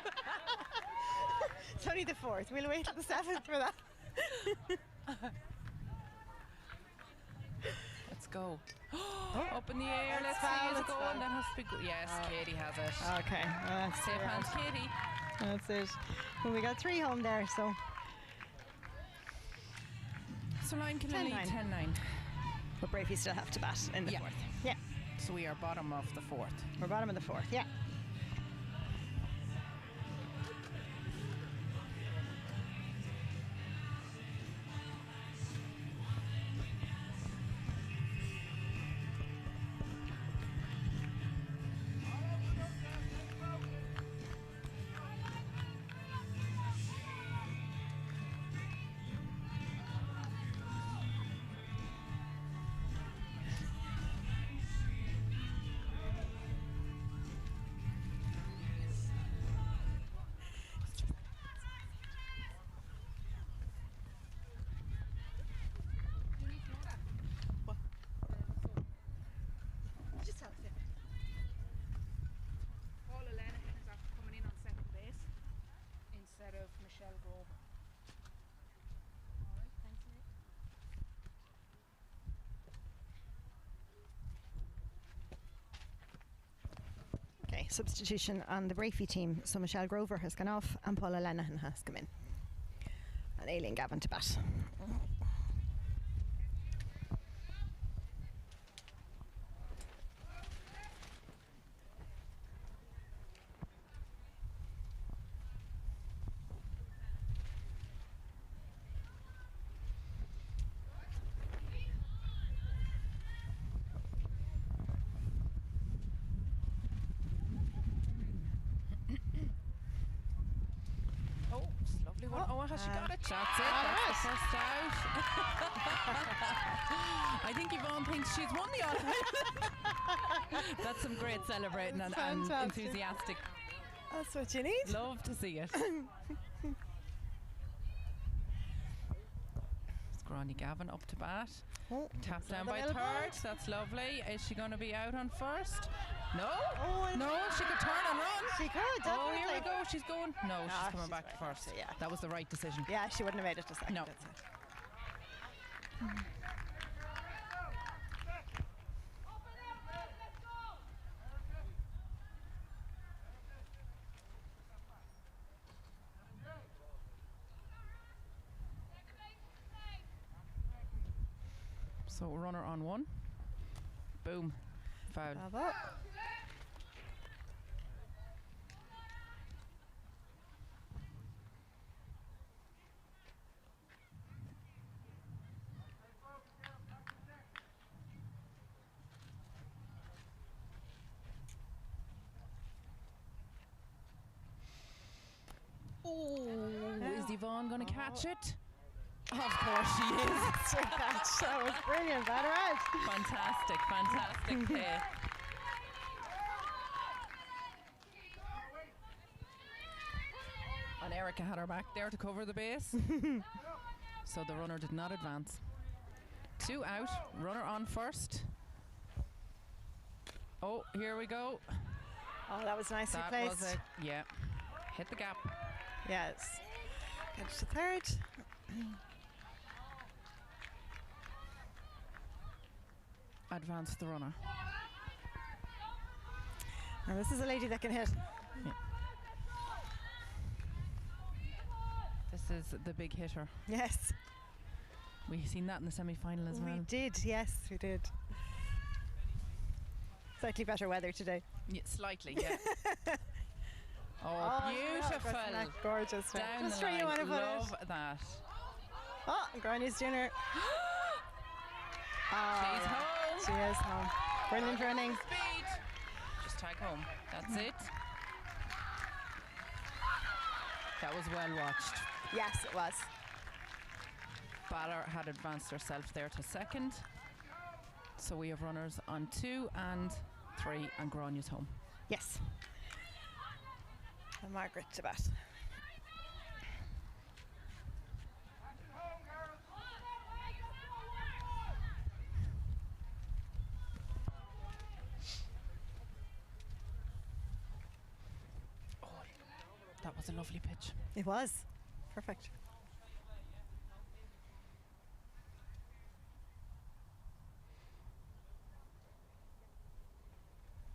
It's only the 4th. We'll wait till the 7th for that. Let's go. Up in the air. Let's see. Is it going? That has to be good. Yes, Katie has it. Okay. Well, Safe hands, Katie. That's it. Well, we got 3 home there, so. So Limekiln lead 10-9. But Breaffy still have to bat in the 4th. Yeah. So we are bottom of the 4th. We're bottom of the 4th, yeah. substitution on the Breaffy team. So Michelle Grover has gone off and Paula Lenihan has come in. And Aileen Gavin to bat. She got it. That's it. That's the first out. I think Yvonne thinks she's won the All-Ireland. That's some great celebrating and enthusiastic. That's what you need. Love to see it. Gráinne Gavin up to bat. Tapped down by third. That's lovely. Is she going to be out on first? No. No, she could turn and run. She could, definitely. Oh, here we go. She's going. No, she's coming back to first. Yeah. That was the right decision. Yeah, she wouldn't have made it to second. No. That's it. So runner on one. Boom. Foul. Bravo. Is Yvonne going to catch it? Of course she is. That was brilliant. That right. Fantastic, fantastic play. And Erica had her back there to cover the base. So the runner did not advance. 2 out, runner on first. Oh, here we go. Oh, that was nicely That placed. was it, yeah. Hit the gap. Yes. Get to third. Advance the runner. Now this is a lady that can hit. Yeah. This is the big hitter. Yes. We've seen that in the semi-final as well. We did, yes, we did. Slightly better weather today. Yeah, slightly, yeah. Oh, beautiful. That's gorgeous. Down Just the where you line. want to put Love it. that. Oh, Gráinne's doing her. She's home. She is home. Brilliant running. Speed. Just tag home. That's it. That was well watched. Yes, it was. Baller had advanced herself there to second. So we have runners on 2 and 3, and Gráinne's home. Yes. And Margaret to bat. Oh, that was a lovely pitch. It was. Perfect.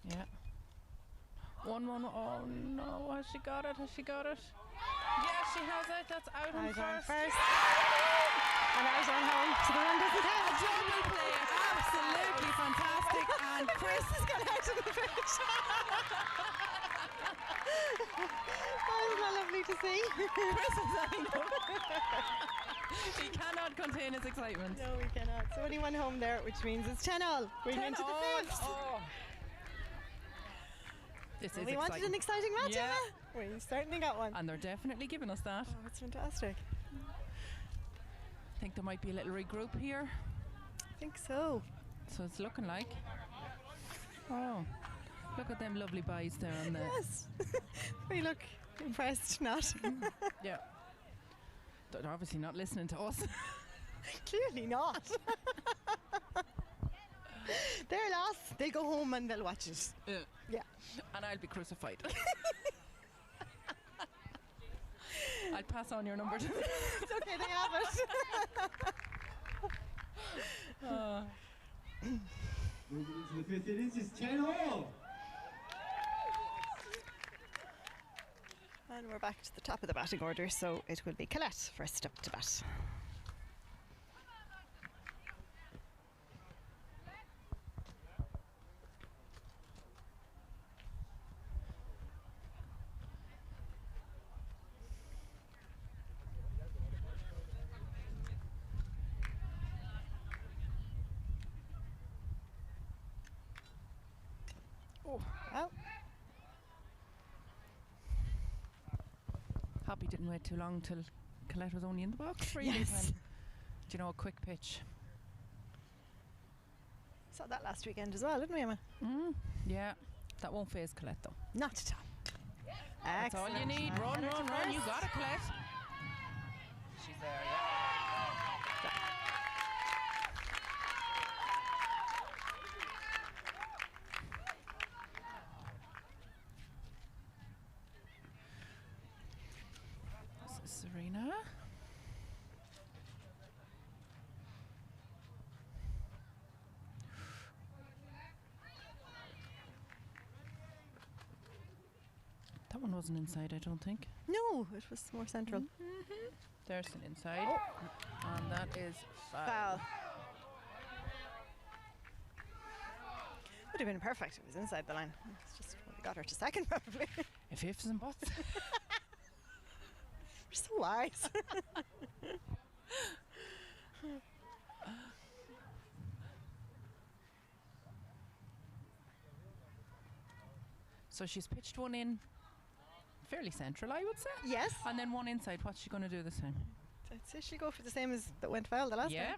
Yeah. 1-1. Oh no, has she got it? Has she got it? Yeah, she has it. That's out on first. And out on home. So the run doesn't count. Double play. Absolutely fantastic. And Chris has got out on the pitch. Isn't that lovely to see? Chris is lined up. He cannot contain his excitement. No, we cannot. So only one home there, which means it's 10-all. Going into the fifth. Oh. This is we exciting. wanted an exciting match, Yeah. Emma. We certainly got one. And they're definitely giving us that. Oh, it's fantastic. I think there might be a little regroup here. I think so. So it's looking like. Oh, look at them lovely boys there on the. Yes. We look impressed, not. Yeah. They're obviously not listening to us. Clearly not. They're lost. They'll go home and they'll watch it. Yeah. And I'll be crucified. I'll pass on your number to them. It's okay, they have it. Moving into the fifth innings is 10-all. And we're back to the top of the batting order, so it will be Cliath first up to bat. Oh, well. Hoppy didn't wait too long till Colette was only in the box. Really, Yes. do you know, a quick pitch. Saw that last weekend as well, didn't we, Emma? Yeah, that won't phase Colette though. Not at all. That's all you need. Excellent. Run, Get her run, to run. You first. got it, Colette. She's there, yeah. This is Serena. That one wasn't inside, I don't think. No, it was more central. There's an inside. And that is foul. Foul. Would have been perfect if it was inside the line. It's just we got her to second, probably. If ifs and buts. We're so wise. So she's pitched one in fairly central, I would say. Yes. And then one inside. What's she going to do this time? I'd say she'll go for the same as that went foul the last Yeah. time.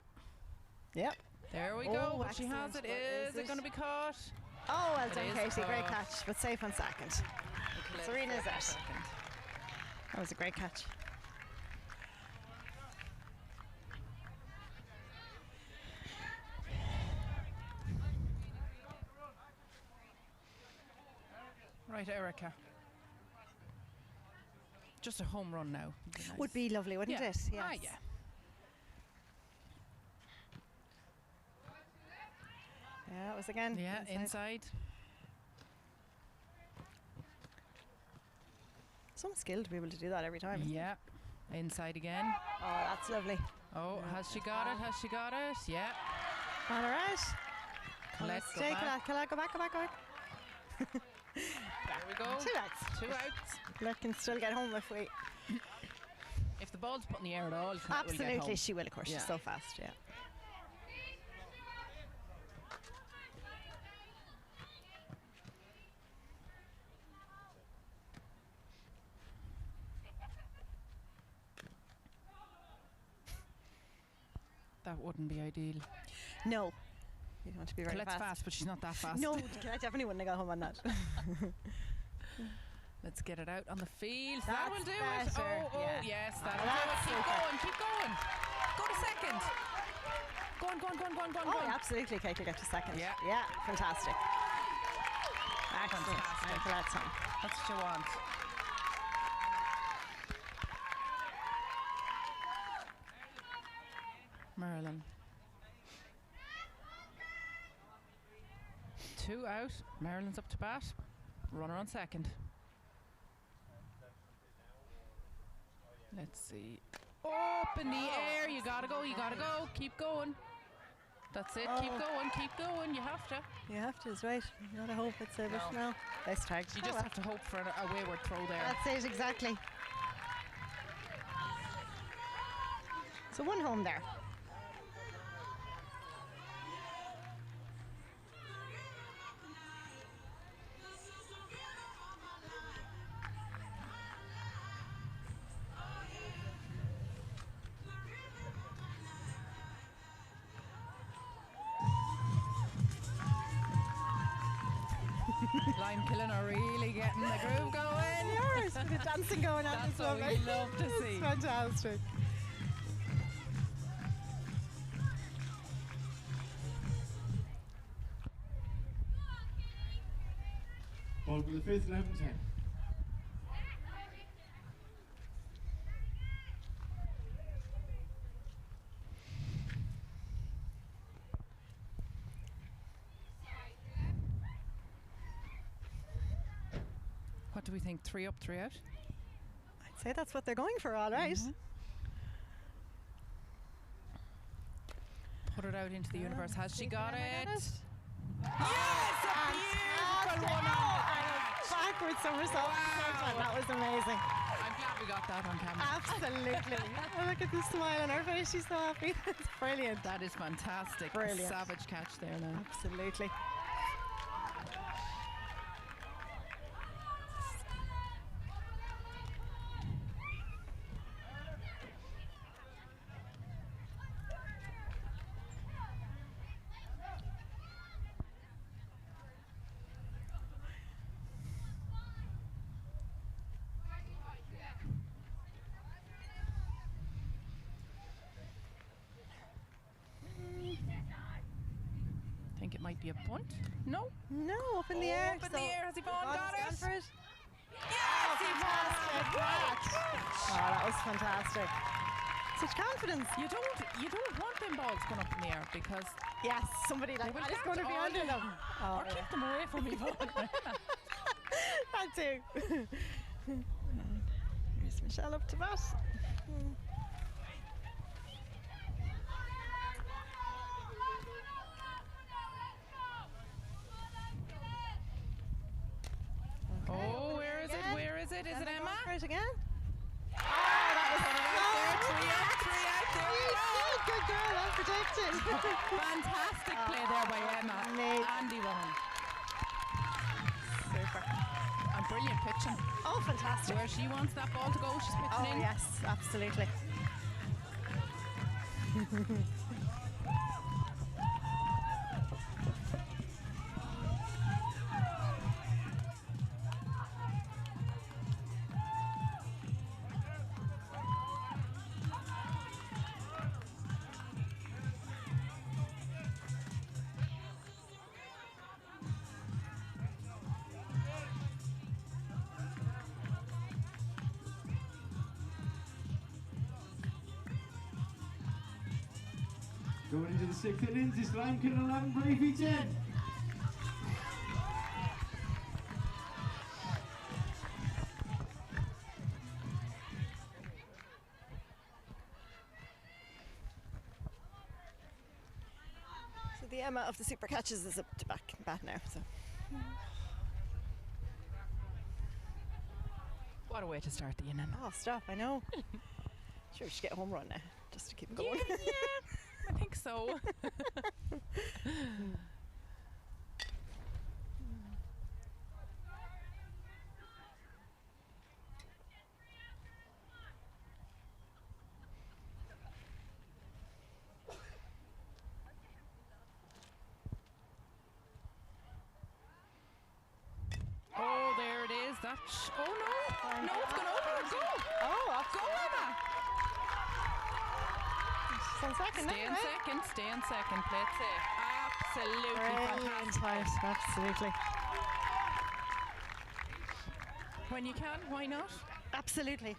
Yep. There we Oh, go. But she has excellent. it. What Is is it it? going to be caught? Oh, well It done, is Katie. Great caught. catch, but safe on second. Serena's out. That was a great catch. Right, Erica. Just a home run now. Would be lovely, wouldn't Yeah. it? Yes. Ah, yeah. Yeah, it was again. Yeah, inside. Some skill to be able to do that every time. isn't it? Yeah. Inside again. Oh, that's lovely. Oh, has she got it? Has she got it? Yeah. All right. Let's go Stay, back. Cliath, go back, go back, go back. There we go. 2 outs. 2 outs. Cliath can still get home if we... If the ball's put in the air at all, Colette will get Absolutely, home. she will, of course. Yeah. She's so fast, yeah. That wouldn't be ideal. No. You want to be very Colette's fast. fast, but she's not that fast. No, Cliath definitely wouldn't have got home on that. Let's get it out on the field. That's That will do it. better, Oh, yeah. yes, that'll That's do it. Keep super. going, keep going. Go to second. Go on, go on, go on, go on, go on. Oh, go on. absolutely, Kate will get to second. Yeah. Yeah, fantastic. Excellent. Fantastic. And Cliath's home. That's what you want. Marilyn. 2 out. Marilyn's up to bat. Runner on second. Let's see. Up in the air. You gotta go. You gotta go. Keep going. That's it. Keep going. Keep going. You have to. You have to, it's right. You gotta hope it's a bit now. Nice tag. You just have to hope for a wayward throw there. That's it, exactly. So one home there. Limekiln are really getting the groove going. Yours, the dancing going on. That's it's what lovely. we love to see. It's fantastic. Ball for the fifth, 11-10. What do we think? 3 up, 3 out? Say that's what they're going for, all right. Put it out into the universe. Has she Think got Emma it? got it? Yes, a beautiful one. Backward somersault. That was amazing. I'm glad we got that on camera. Absolutely. Oh, look at the smile on her face. She's so happy. It's brilliant. That is fantastic. Brilliant. Savage catch there now. Absolutely. I think it might be a punt. No? No, up in the air. Up in the air. Has he gone? Got it? For it. Yes, he Fantastic catch. Oh, that was fantastic. Such confidence. You don't want them balls going up in the air because Yes, somebody like will that is catch going to be all under of them. Oh, or keep them away from me. that too. Here's Michelle up to bat. Oh, where is it? Where is it? Is it Emma? For it again? Oh, that was three out there. Good girl, well protected. Fantastic play there by Emma. Amazing. Andy won. Super. And brilliant pitching. Oh, fantastic. Where she wants that ball to go, she's pitching Oh, in. yes, absolutely. Going into the sixth innings, it's Limekiln 11, Breaffy 10. So the Emma of the super catches is up to bat now. So What a way to start the inning. oh, stop! I know. Sure, we should get a home run now, just to keep going. Yeah, I think so. Oh, there it is. That. Oh no! No, it's gone over. Go! Oh, Go, Emma! she's on second. Stay in right? second. Stay in second. Play it safe. Absolutely Brilliant, fantastic. right, absolutely. When you can, why not? Absolutely.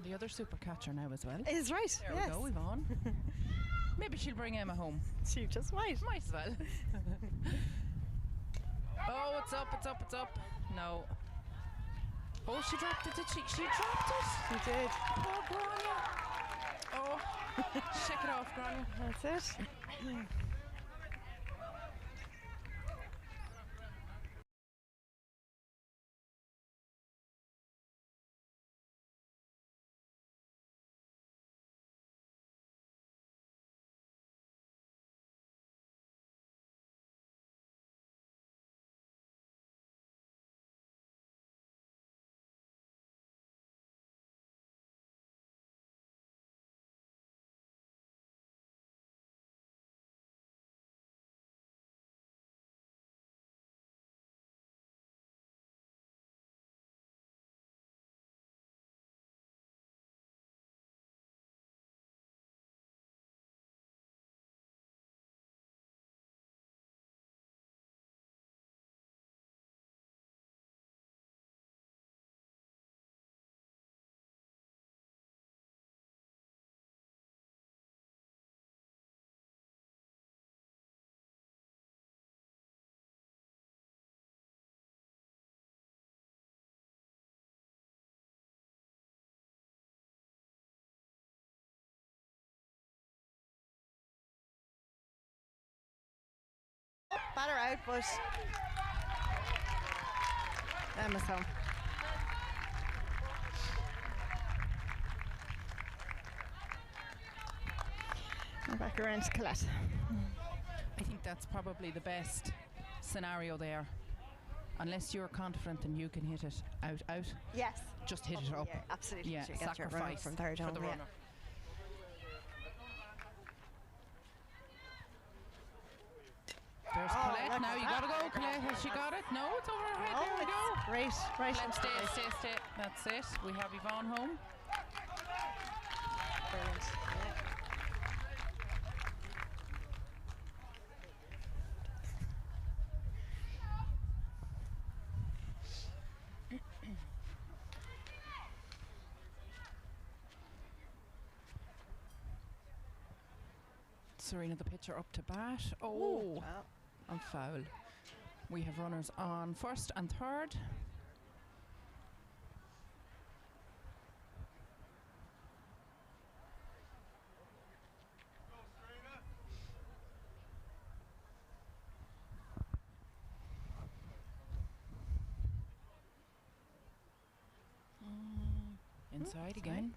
The other super catcher now as well. Is right. There yes. we go, Yvonne. Maybe she'll bring Emma home. She just might. Might as well. Oh, it's up, it's up, it's up. No. Oh, she dropped it, did she? She dropped it. She did. Oh, Grania. Oh, shake it off, Grania. That's it. batter out, but Emma's home. And back around to Cliath. I think that's probably the best scenario there. Unless you're confident and you can hit it out, Yes. just hit it up. Yeah, absolutely. Yeah, So you get your runner sacrifice from third for home. the Yeah. runner. There's Cliath. look Now at you that. gotta go, Cliath. Has she got it? No, it's over her head. Oh, There we go. it's great. Right Let's into stay, the stay, stay. That's it. We have Yvonne home. brilliant. Yeah. Serena, the pitcher, up to bat. Oh, Well, and foul. We have runners on first and third. Inside again.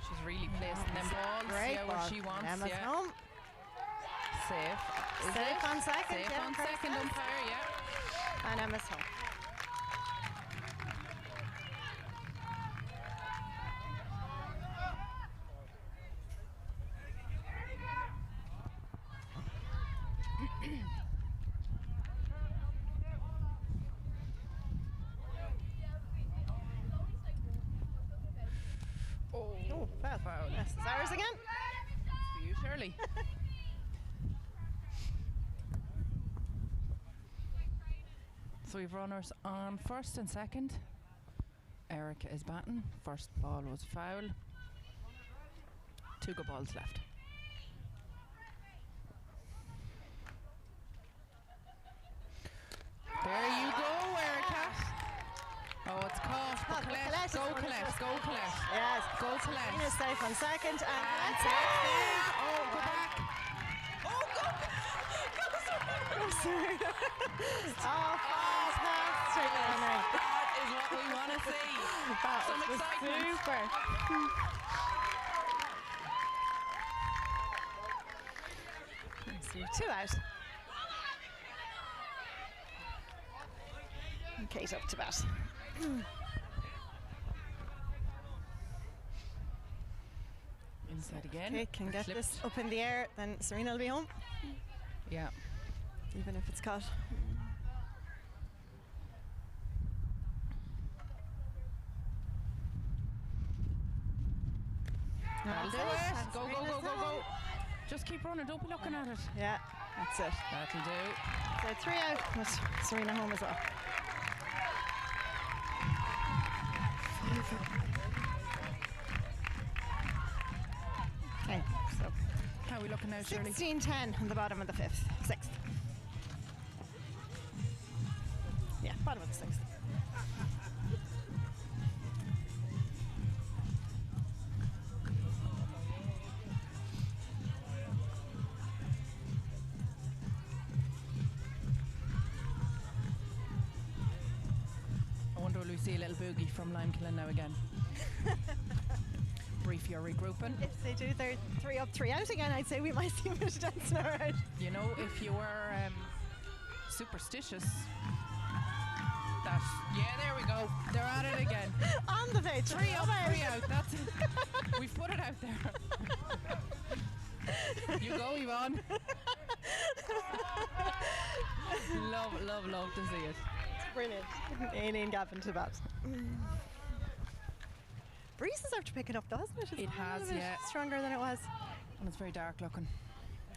She's really placing them balls. great Yeah, ball. where she wants. Emma's Yeah. home. Safe. Is Safe it? on second. Safe yeah, on first second out. umpire, yeah. And Emma's home. Oh, foul. Yes, it's ours again. For you, Shirley. So we've runners on first and second. Erica is batting. First ball was foul. 2 good balls left. There you go, Erica. Oh, it's caught. But Cliath. Go Cliath. Go Cliath. Yes. Go Serena's Cliath. safe on second. And And that's safe it. there. Oh, go back. Oh, Serena. Oh, fantastic. Henry. That is what we want to see. That Some was excitement. super. So 2 out. And Kate up to bat. Inside again. Kate can get Slipped. this up in the air, then Serena will be home, Yeah. even if it's caught. That'll do That's it. That's Go, go, Serena's go, go, go. home. Just keep running. Don't be looking at it. Yeah, that's it. That'll do. So 3 out, with Serena home as well. Okay, so How are we looking now, Shirley? 16-10 on the bottom of the 6th. Yeah, bottom of the 6th. I wonder will we see a little boogie from Limekiln now again. Breaffy are regrouping. If they do their 3 up, 3 out again, I'd say we might see a bit of dancing around. You know, if you were superstitious, that there we go. They're at it again. On the pitch. 3 up, 3 out. That's it. We've put it out there. You go, Yvonne. love to see it. Brilliant. Aileen Gavin to bat. Breeze is after picking up, though, hasn't it? It's It a has, little bit yeah. stronger than it was. And it's very dark looking.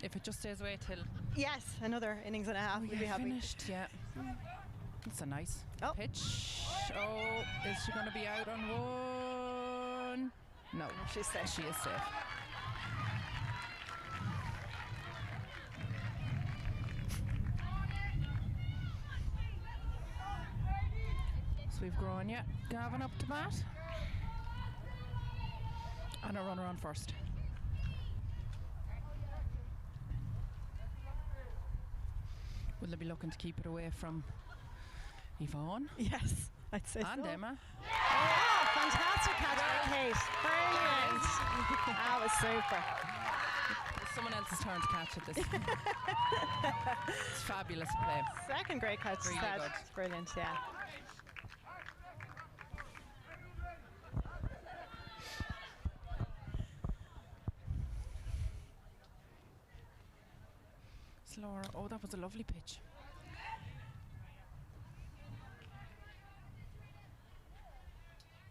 If it just stays away till Yes, another innings and a half. We'd be happy. finished, yeah. It's a nice Oh. pitch. Oh, is she going to be out on one? No, She's safe. she is safe. So we've grown yet. Gavin up to bat. And a runner on first. Will they be looking to keep it away from Yvonne? Yes, I'd say And so. Emma. Oh, fantastic catch by Kate. Brilliant. That was super. It's someone else's turn to catch it. This it's fabulous play. Second great catch. Really Sad. good. It's brilliant, yeah. Laura. Oh, that was a lovely pitch.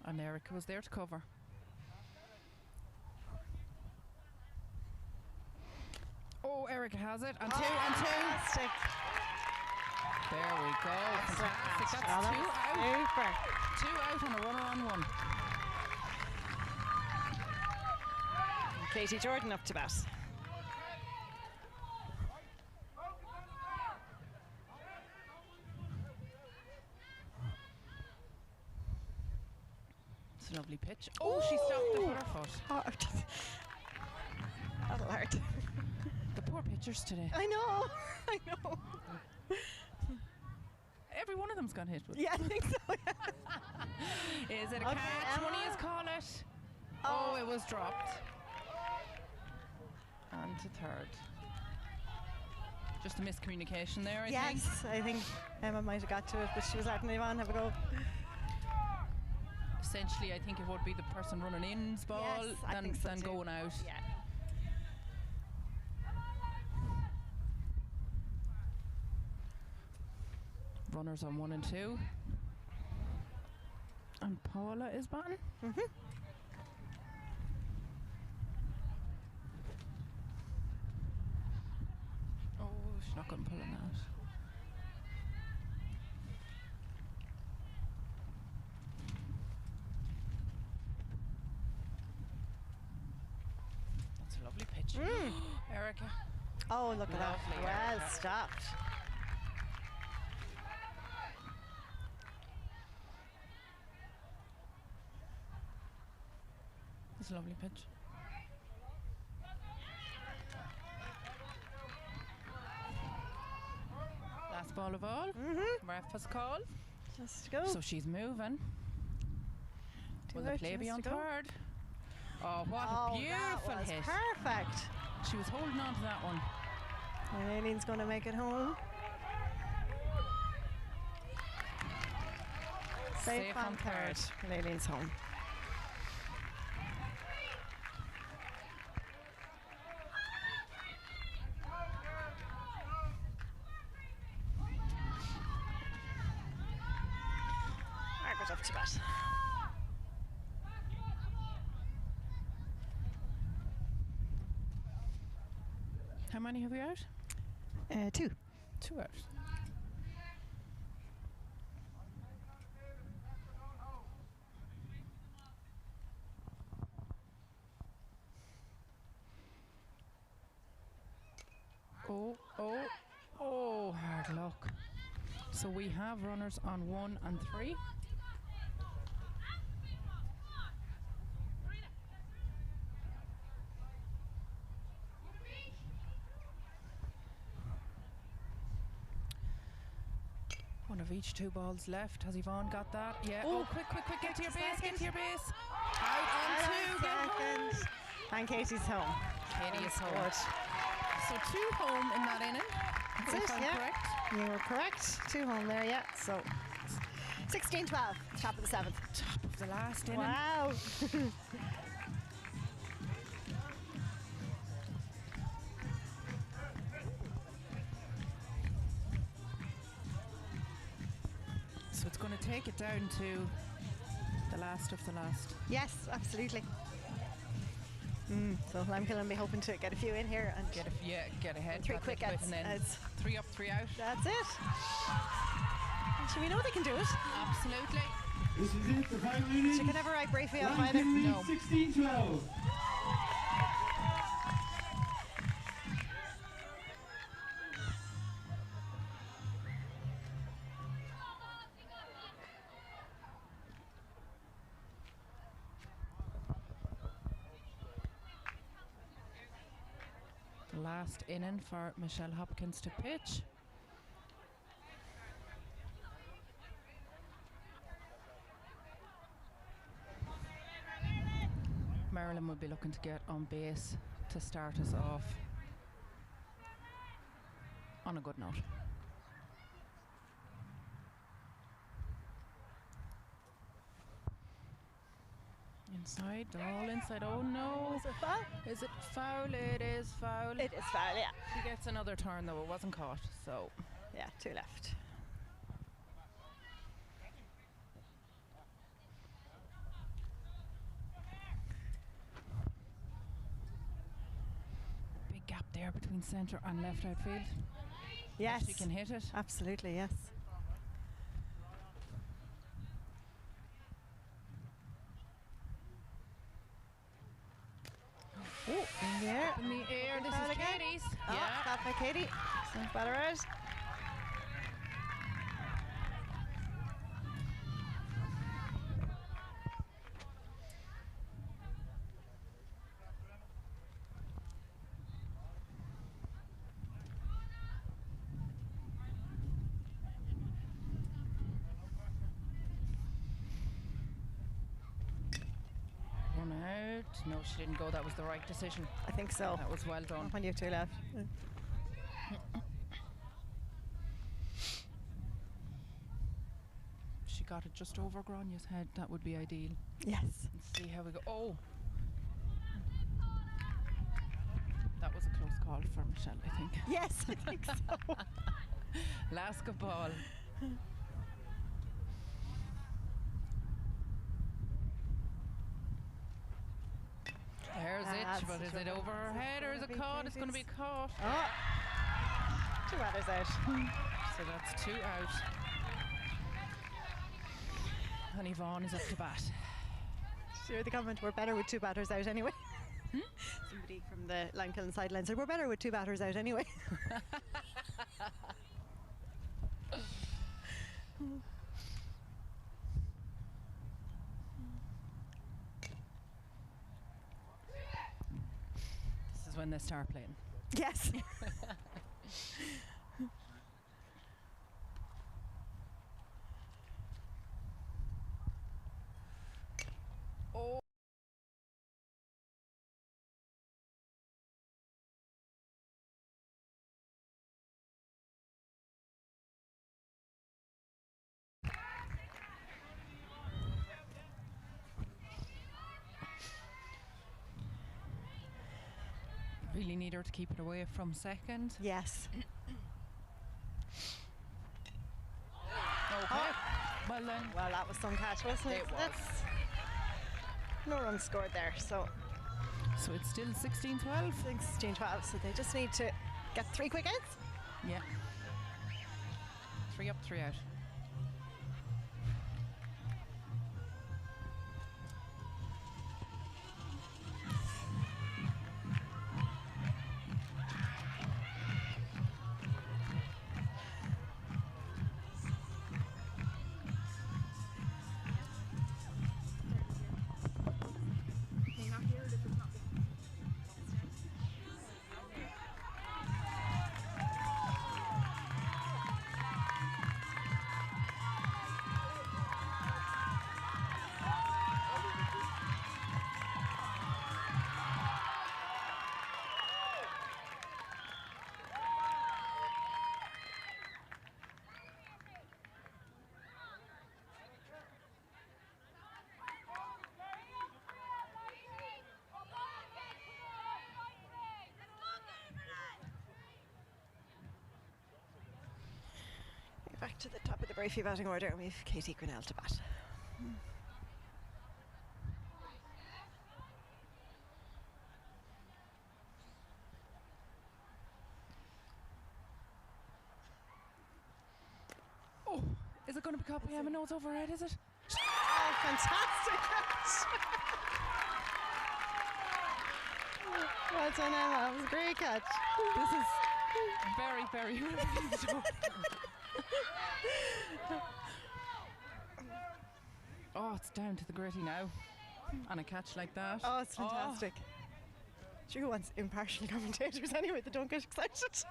And Erica was there to cover. Oh, Erica has it. And two, and two. Fantastic. There we go. Fantastic. That's Oh, two that out. was super. 2 out and a runner on one. Katie Jordan up to bat. It's a lovely pitch. Oh, she stopped it with her foot. Oh, that'll hurt. The poor pitchers today. I know. I know. Every one of them's got hit with. Yeah, I think so. Yeah. Is it a Okay, catch? Emma. One is call it. Oh, it was dropped. And to third. Just a miscommunication there, I think. Yes, I think Emma might have got to it, but she was letting Yvonne have a go. Essentially, I think it would be the person running in's ball Yes, I think so than too. going out. Yeah. Runners on 1 and 2. And Paula is batting. Mm-hmm. Oh, she's not going to pull it out. That's a lovely pitch. Erica. Oh, look at that. Lovely, Well Erica. stopped. That's a lovely pitch. Last ball of all. Ref has called. Just go. So she's moving. Will the out, play be just on to go. third? Oh, what Oh, a beautiful that was hit. perfect. She was holding on to that one. And Aileen's going to make it home. Safe on third. And Aileen's home. Margaret up to bat. How many have we out? 2. 2 out. Oh, hard luck. So we have runners on 1 and 3. One of each, 2 balls left. Has Yvonne got that? Yeah. Oh, quick, get to your base, get to your base. Out on 2, get home. Second. And Katie's home. Katie is home. Good. So 2 home in that inning. That's if it, I'm yeah. correct. You were correct. 2 home there, yeah. So 16-12, top of the 7th. Top of the last inning. Wow. So it's going to take it down to the last of the last. Yes, absolutely. So Limekiln will be hoping to get a few in here and Get ahead. 3 that quick little bit, outs. and then It's- 3 up, 3 out. that's it. So we know they can do it. Absolutely. This is it, the final inning. She can never write Breaffy off either. Limekiln No. lead 16-12. cast in for Michelle Hopkins to pitch. Marilyn will be looking to get on base to start us off on a good note. Inside, all inside. Oh no! Is it foul? Is it foul? It is foul. It is foul, yeah. She gets another turn though. It wasn't caught, so Yeah, 2 left. big gap there between centre and left outfield. Yes. She can hit it. Absolutely, yes. Oh, in the air. In the air. This Foul is again. Katie's. Oh, Yeah. got by Katie. Some batter out. One out. No, she didn't go. That was the right decision. I think so. That was well done. When you have 2 left. She got it just over Granya's head. That would be ideal. Yes. Let's see how we go. Oh! That was a close call for Michelle, I think. Yes, I think so. Last good ball. There's it, but is it over her head or is it caught? It's going to be caught. Oh. 2 batters out. So that's 2 out. And Yvonne is up to bat. Sure, the comment, we're better with 2 batters out anyway. Somebody from the Limekiln sideline said, we're better with 2 batters out anyway. This is when they start playing. Yes. Oh. Really need her to keep it away from second. Yes. Okay. Well then. Well, that was some catch, wasn't it? It was. That's no runs scored there, so So it's still 16-12. 16-12, so they just need to get 3 quick outs. Yeah. 3 up, 3 out. Back to the top of the Breaffy batting order, and we've Katie Grinnell to bat. Oh, is it going to be caught by Emma? No, it's overhead, is it? Oh, fantastic catch! Well done, Emma. That was a great catch. This is very, very unusual. Oh, it's down to the gritty now. On a catch like that. Oh, it's fantastic. She wants impartial commentators anyway that don't get excited.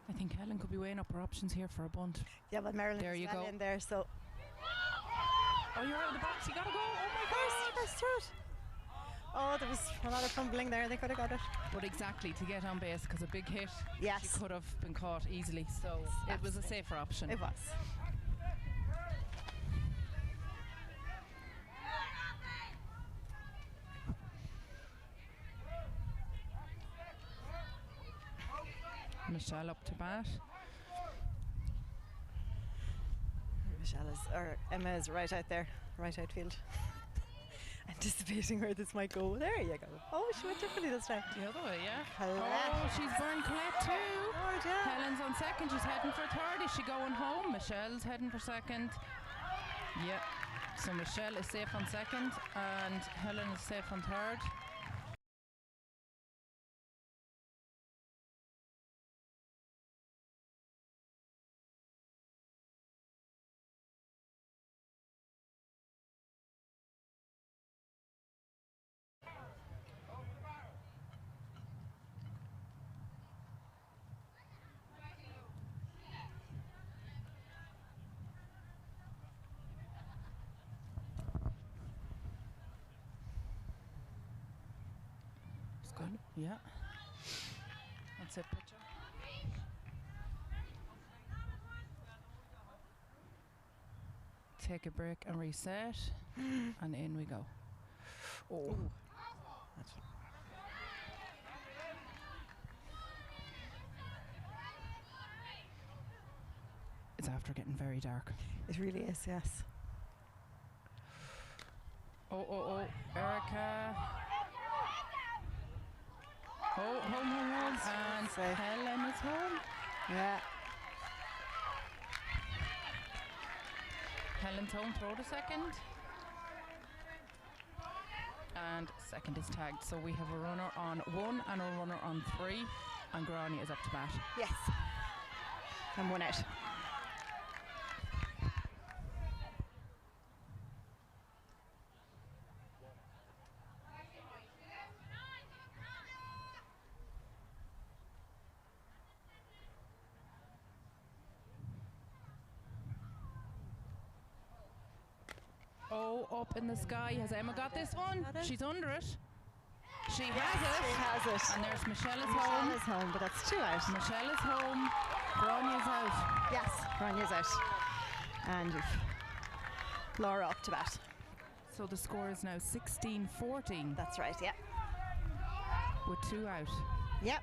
I think Helen could be weighing up her options here for a bunt. Yeah, but Marilyn There is you well go. in there, so Oh, you're out of the box. You gotta go. Oh my God. first through. Oh, there was a lot of fumbling there. They could have got it. But exactly, to get on base, because a big hit, Yes. she could have been caught easily. So it was a safer option. It was. Michelle up to bat. Emma is right out there, right outfield. Anticipating where this might go. There you go. Oh, she went differently this time. The other way, yeah. Cliath. Oh, she's burned Cliath too. Lord, yeah. Helen's on second. She's heading for third. Is she going home? Michelle's heading for second. Yep. So Michelle is safe on second, and Helen is safe on third. Good. Yeah. That's it, pitcher. Take a break and reset. And in we go. Oh. It's after getting very dark. It really is, yes. Oh. Erica. Oh, home. And Safe. Helen is home. Yeah. Helen's home, throw to second. And second is tagged. So we have a runner on 1 and a runner on 3. And Grania is up to bat. Yes. And 1 out. Oh, up in the sky. Has Emma got this one? Got it? She's under it. She She has it. has it. And there's Michelle is Michelle home. is home, but that's 2 out. Michelle is home. Grania's out. Yes, Grania's out. And Laura up to bat. So the score is now 16-14 That's right, yeah. with 2 out. Yep.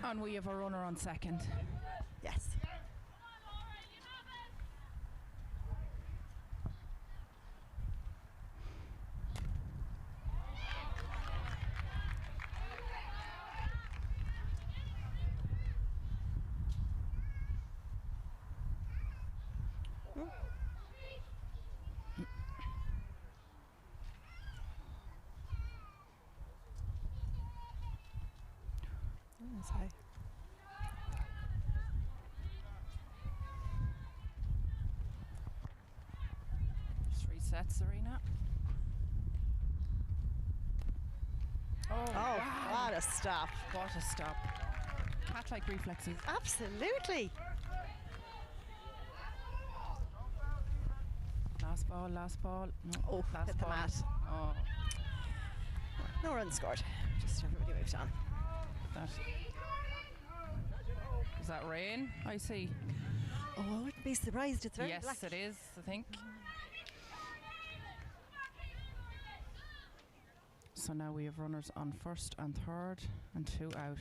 And we have a runner on second. Yes. That's high. Just reset, Serena. Oh, Oh, wow. what a stop. What a stop. Cat-like reflexes. Absolutely. Last ball. No, Oh, last hit the ball. mat. Oh, No runs scored. Just everybody moved on. that. Is that rain? I see. Oh, I wouldn't be surprised. It's very Yes, black. it is, I think. So now we have runners on first and third and 2 out.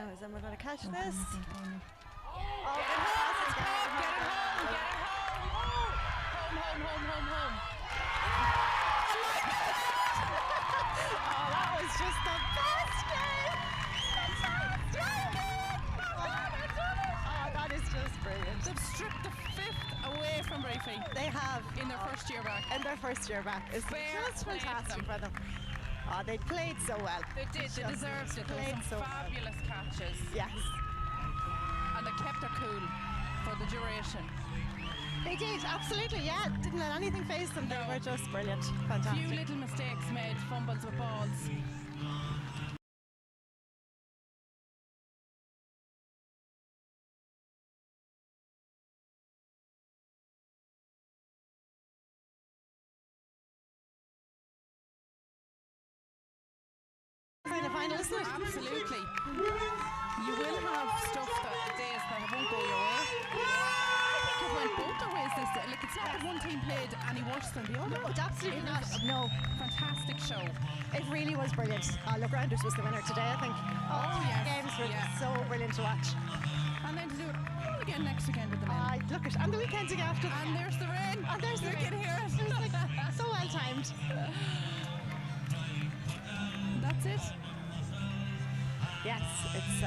now. Is Emma going to catch this? Get Oh, it good home! pass again. Get it home! Home! Oh, that was just the best game. Oh, that is just brilliant. They've stripped the 5th away from Breaffy They have in their first year back. in their first year back. It's Fair just play to fantastic them. for them. Oh, they played so well. They did. They Just deserved it. There played were so some well. fabulous catches, Yes, and they kept their cool for the duration. they did. Absolutely, yeah. Didn't let anything face them. They No. were just brilliant. Few Fantastic. little mistakes made, fumbles with balls. In the final, isn't it? Absolutely. You will have stuff days that won't go your way. I think it went both their ways this day. Like, it's not that one team played any worse than the other. No, it's absolutely It not. was a No, Fantastic show. it really was brilliant. Look, Rounders was the winner today, I think. Oh, yes. The games were Yeah. so brilliant to watch. And then to do it all again next weekend with the men. Look at and the weekend again after. And there's the rain. And there's the You rain. can hear it. It was like so well timed. That's it. Yes, it's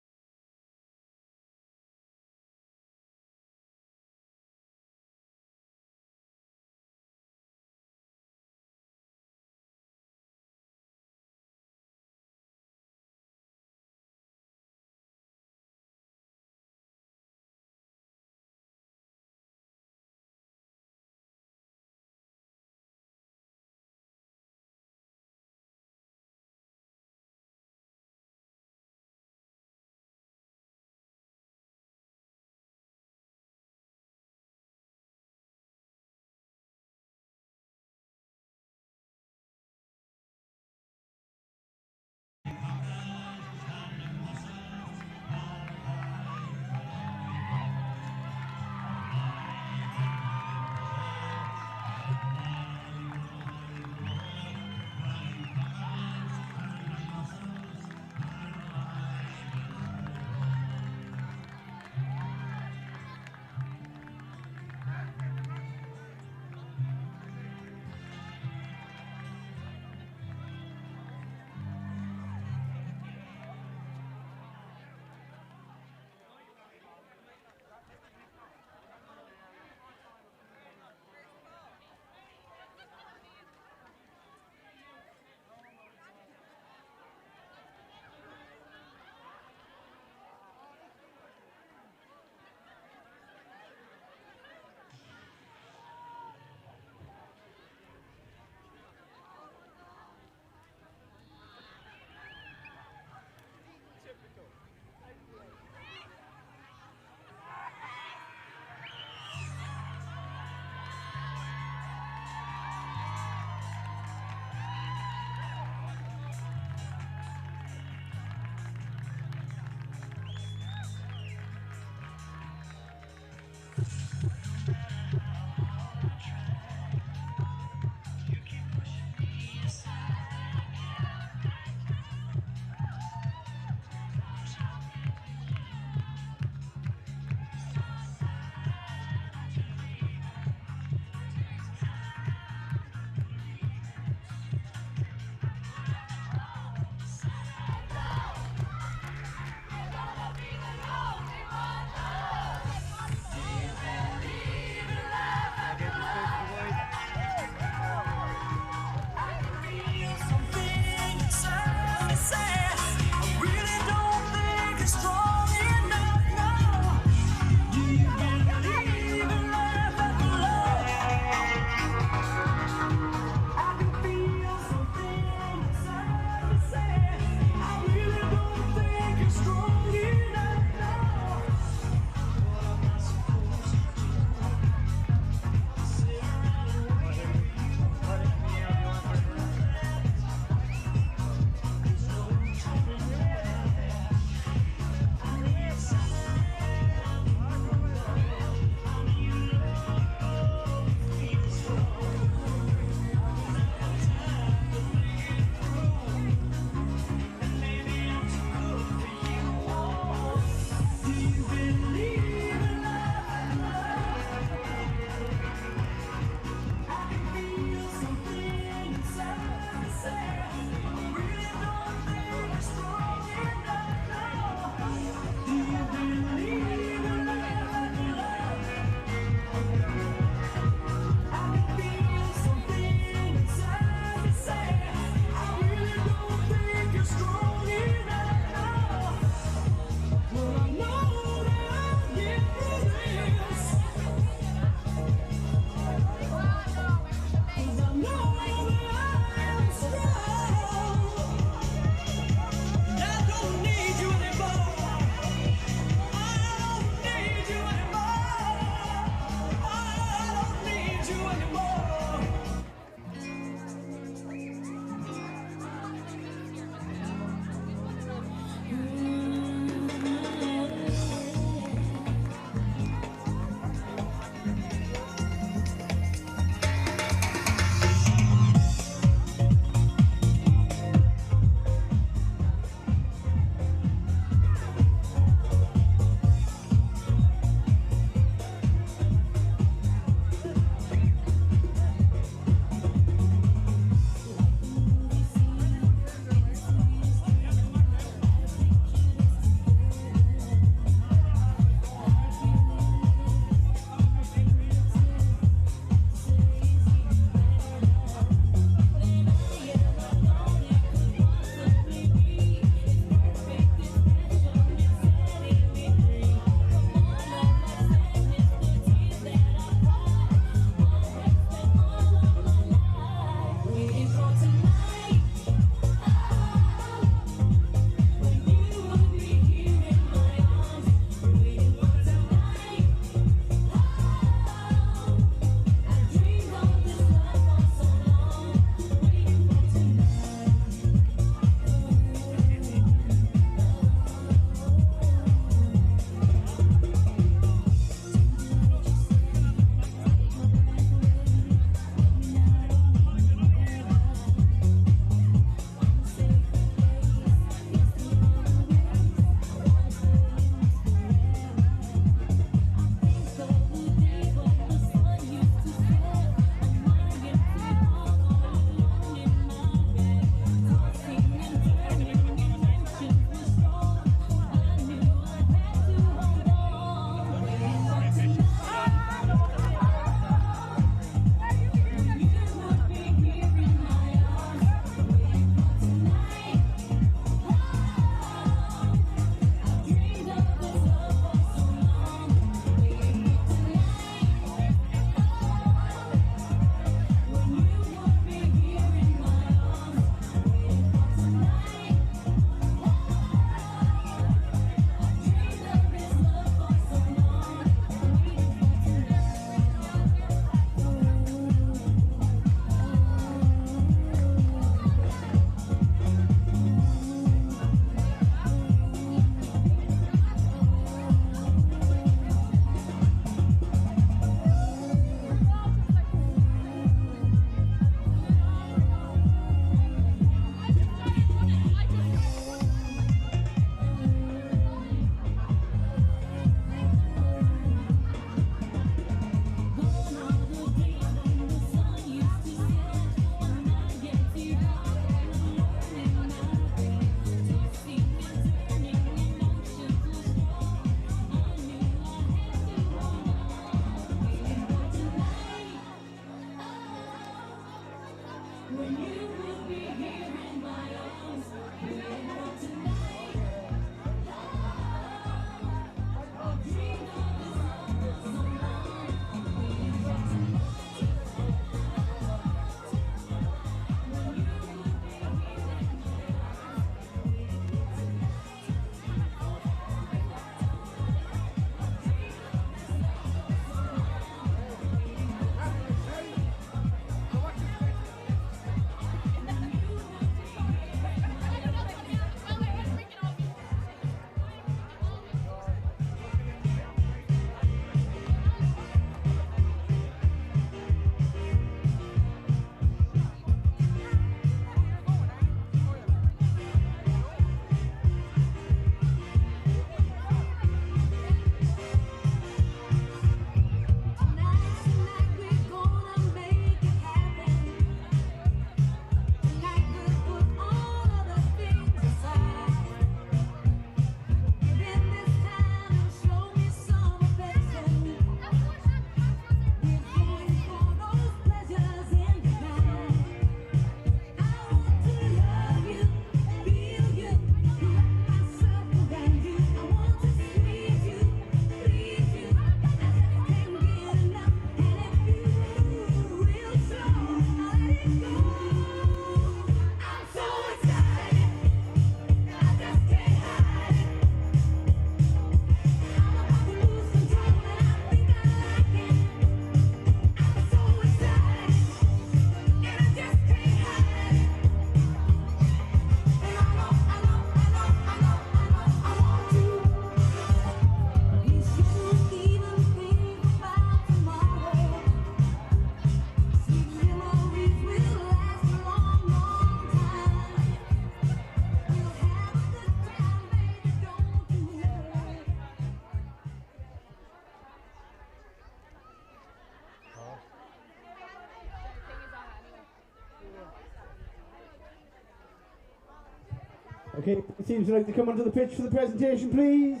Okay, teams would like to come onto the pitch for the presentation, please.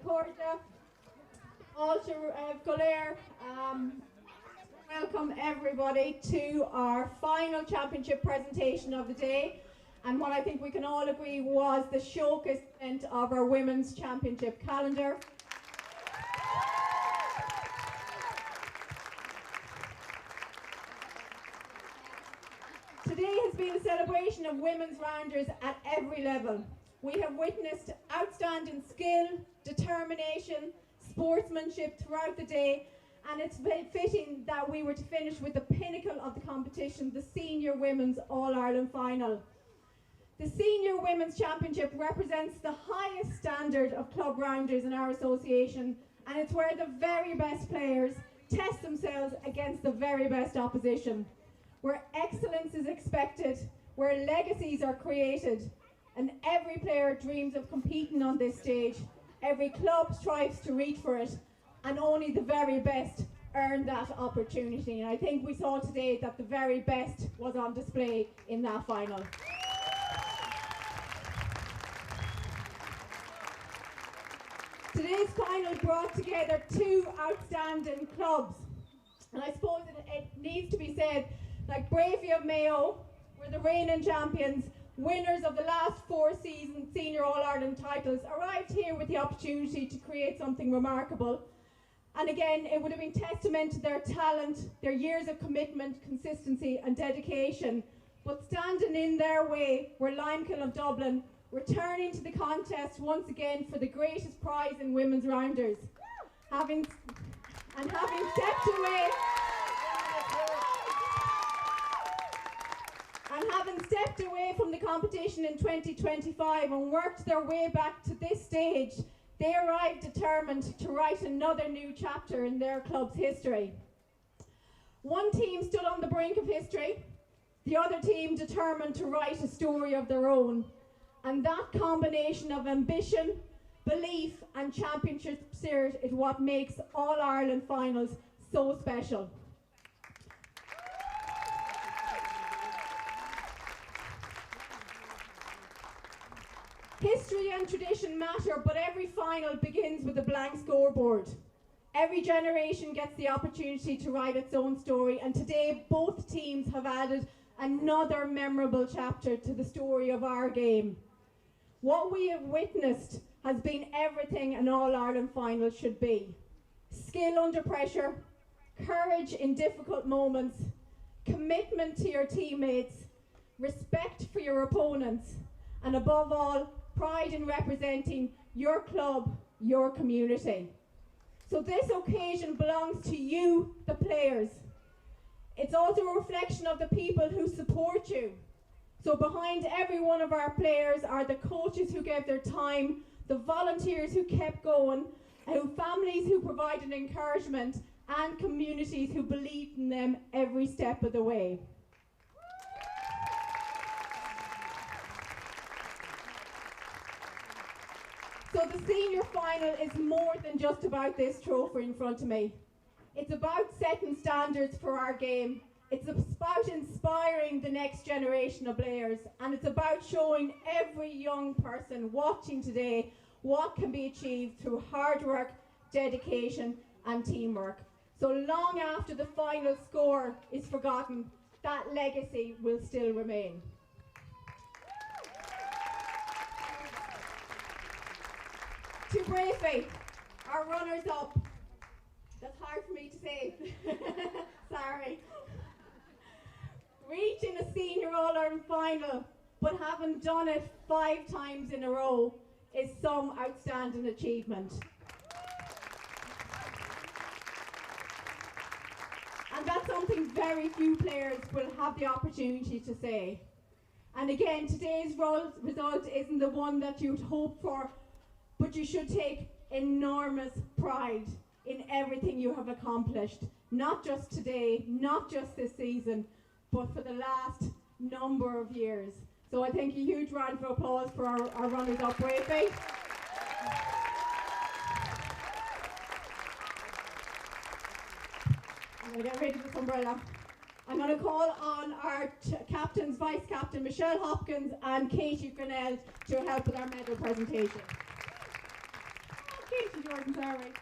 Porta, also Golair, welcome everybody to our final championship presentation of the day, and what I think we can all agree was the showcase event of our women's championship calendar. Today has been a celebration of women's rounders at every level. We have witnessed outstanding skill, determination, sportsmanship throughout the day, and it's fitting that we were to finish with the pinnacle of the competition, the Senior Women's All-Ireland Final. The Senior Women's Championship represents the highest standard of club rounders in our association, and it's where the very best players test themselves against the very best opposition, where excellence is expected, where legacies are created, and every player dreams of competing on this stage. Every club strives to reach for it, and only the very best earn that opportunity. And I think we saw today that the very best was on display in that final. Today's final brought together two outstanding clubs. And I suppose it needs to be said, like Breaffy of Maigh were the reigning champions, winners of the last 4 seasons Senior All-Ireland titles, arrived here with the opportunity to create something remarkable. And again, it would have been testament to their talent, their years of commitment, consistency and dedication. But standing in their way were Limekiln of Dublin, returning to the contest once again for the greatest prize in women's rounders. Having stepped away from the competition in 2025 and worked their way back to this stage, they arrived determined to write another new chapter in their club's history. One team stood on the brink of history, the other team determined to write a story of their own. And that combination of ambition, belief and championship spirit is what makes All-Ireland finals so special. History and tradition matter, but every final begins with a blank scoreboard. Every generation gets the opportunity to write its own story, and today both teams have added another memorable chapter to the story of our game. What we have witnessed has been everything an All-Ireland final should be. Skill under pressure, courage in difficult moments, commitment to your teammates, respect for your opponents, and above all, pride in representing your club, your community. So this occasion belongs to you, the players. It's also a reflection of the people who support you. So behind every one of our players are the coaches who gave their time, the volunteers who kept going, and families who provided encouragement, and communities who believed in them every step of the way. So the senior final is more than just about this trophy in front of me. It's about setting standards for our game. It's about inspiring the next generation of players, and it's about showing every young person watching today what can be achieved through hard work, dedication and teamwork. So long after the final score is forgotten, that legacy will still remain. To Breaffy, our runners-up. That's hard for me to say. Sorry. Reaching a senior All-Ireland final, but having done it 5 times in a row is some outstanding achievement. And that's something very few players will have the opportunity to say. And again, today's result isn't the one that you'd hope for, but you should take enormous pride in everything you have accomplished, not just today, not just this season, but for the last number of years. So I think a huge round of applause for our runners-up, Breaffy. I'm going to get rid of this umbrella. I'm going to call on our captains, vice-captain Michelle Hopkins and Katie Grinnell to help with our medal presentation. Katie Jordan, sorry.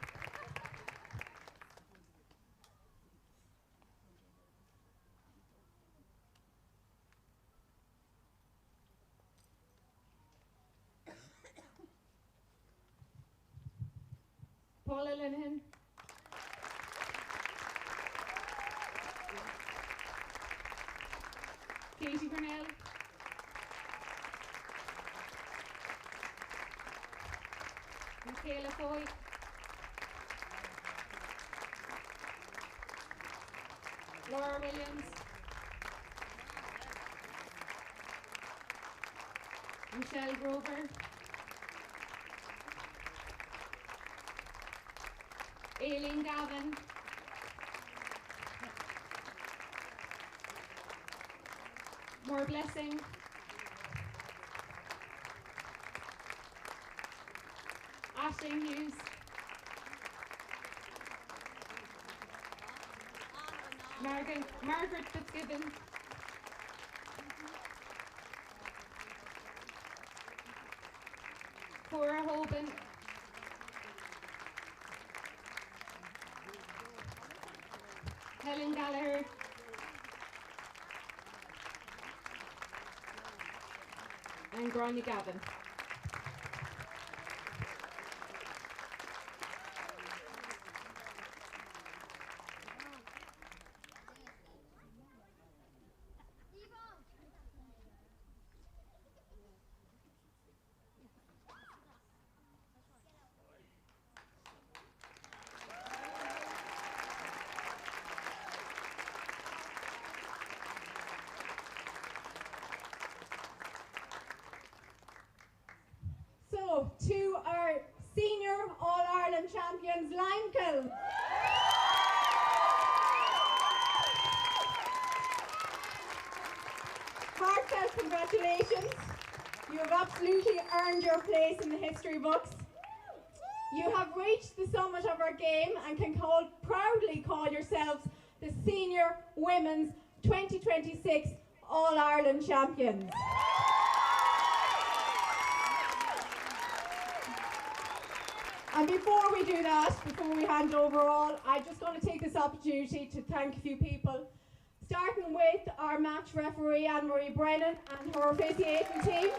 Paula Linehan. Katie Grinnell. Michaela Foy. Laura Williams. Michelle Grover. Aileen Gavin. More Blessing. Ashling Hughes. Margaret Fitzgibbon. Cora Hoban. Ellen Gallagher. And Grania Gavin. So, to our senior All-Ireland champions, Limekiln. Heartfelt congratulations. You have absolutely earned your place in the history books. You have reached the summit of our game and can proudly call yourselves the Senior Women's 2026 All-Ireland champions. And before we do that, before we hand over all, I'm just going to take this opportunity to thank a few people. Starting with our match referee, Anne-Marie Brennan, and her officiating team.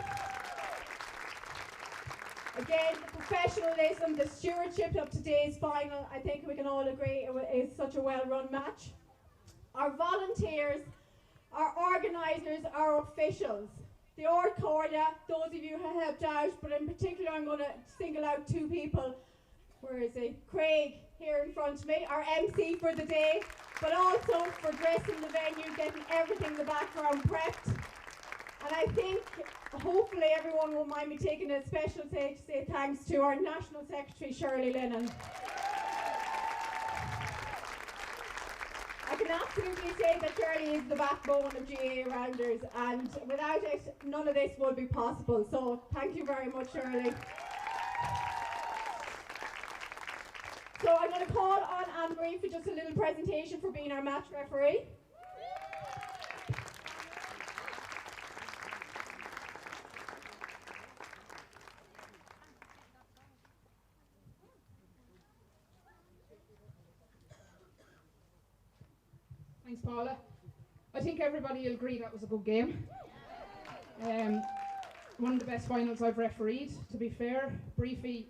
Again, the professionalism, the stewardship of today's final, I think we can all agree is such a well-run match. Our volunteers, our organisers, our officials, the Ard Corda, those of you who helped out, but in particular I'm going to single out two people. Where is he? Craig, here in front of me, our MC for the day, but also for dressing the venue, getting everything in the background prepped. And I think, hopefully everyone won't mind me taking a special day to say thanks to our National Secretary, Shirley Lennon. I can absolutely say that Shirley is the backbone of GAA Rounders, and without it, none of this would be possible. So thank you very much, Shirley. So I'm going to call on Anne-Marie for just a little presentation for being our match referee. Thanks, Paula. I think everybody will agree that was a good game. One of the best finals I've refereed, to be fair. Breaffy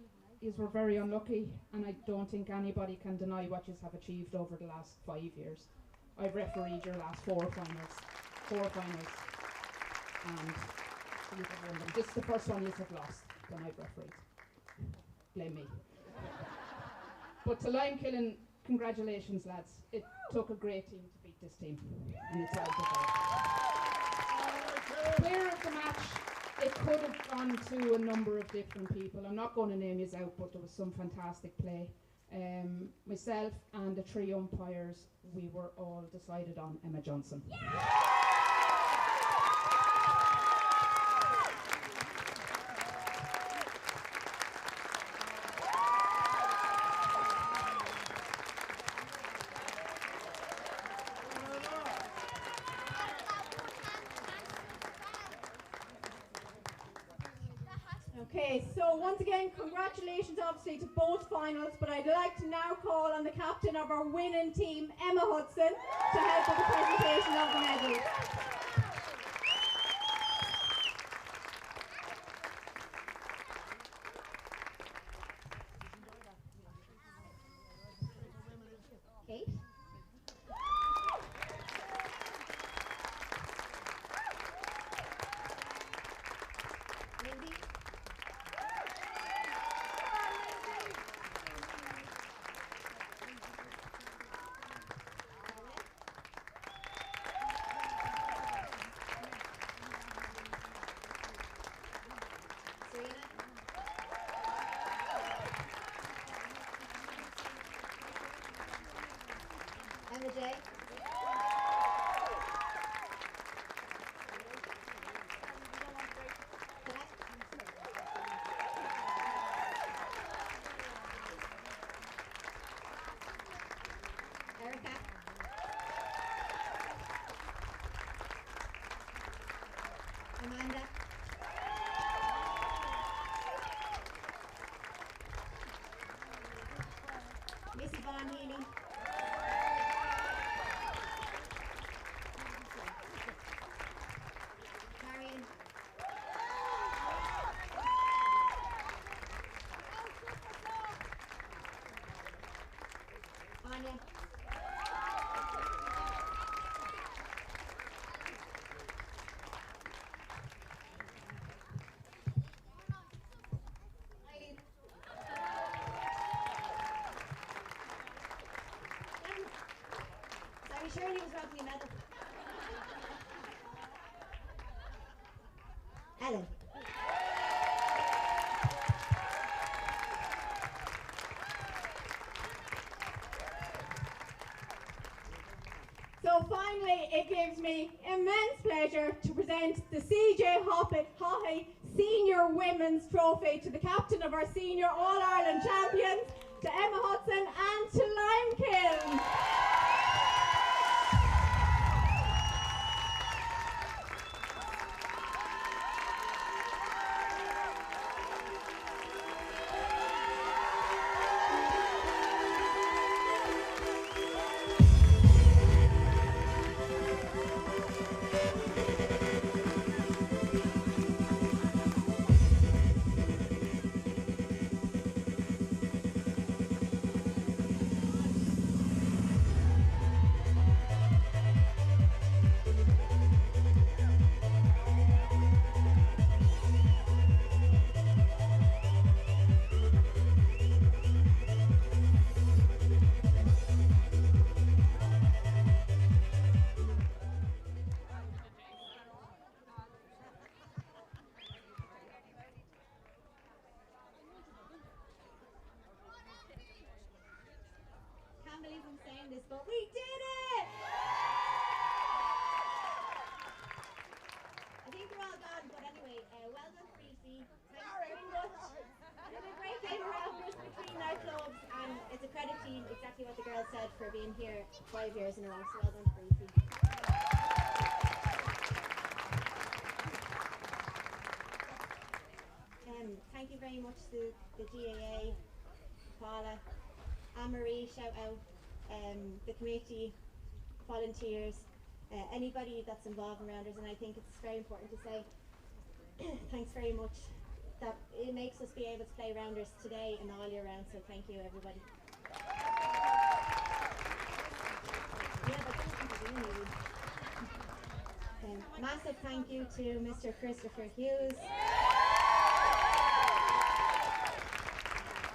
were very unlucky, and I don't think anybody can deny what you have achieved over the last 5 years. I've refereed your last four finals, and you have won them. This is the first one you have lost, then I've refereed. Blame me. But to Limekiln, congratulations, lads. It took a great team to beat this team, and it's all deserved. Player of the match, it could have gone to a number of different people. I'm not going to name you out, but there was some fantastic play. Myself and the three umpires, we were all decided on Emma Johnson. Okay, so once again, congratulations obviously to both finals, but I'd like to now call on the captain of our winning team, Emma Hudson, to help with the presentation of the medals. Kate? Lindsay? Emma J. Erica. Amanda. Missy Von Healy. on you. Sorry, Shirley was rubbing your medal. Ellen. So finally, it gives me immense pleasure to present the CJ Hockey Senior Women's Trophy to the captain of our Senior All-Ireland champions, to Emma Hudson and to Limekiln. Can't believe I'm saying this, but we did it! I think they're all gone, but anyway, well done, Breaffy. Thanks very much. You did a great game around us between our clubs, and it's a credit to you, exactly what the girls said, for being here 5 years in a row. So well done, Breaffy. Thank you very much to the GAA, Paula, Anne-Marie, shout out, the committee, volunteers, anybody that's involved in Rounders, and I think it's very important to say thanks very much. That it makes us be able to play Rounders today and all year round, so thank you everybody. Massive thank you to Mr. Christopher Hughes.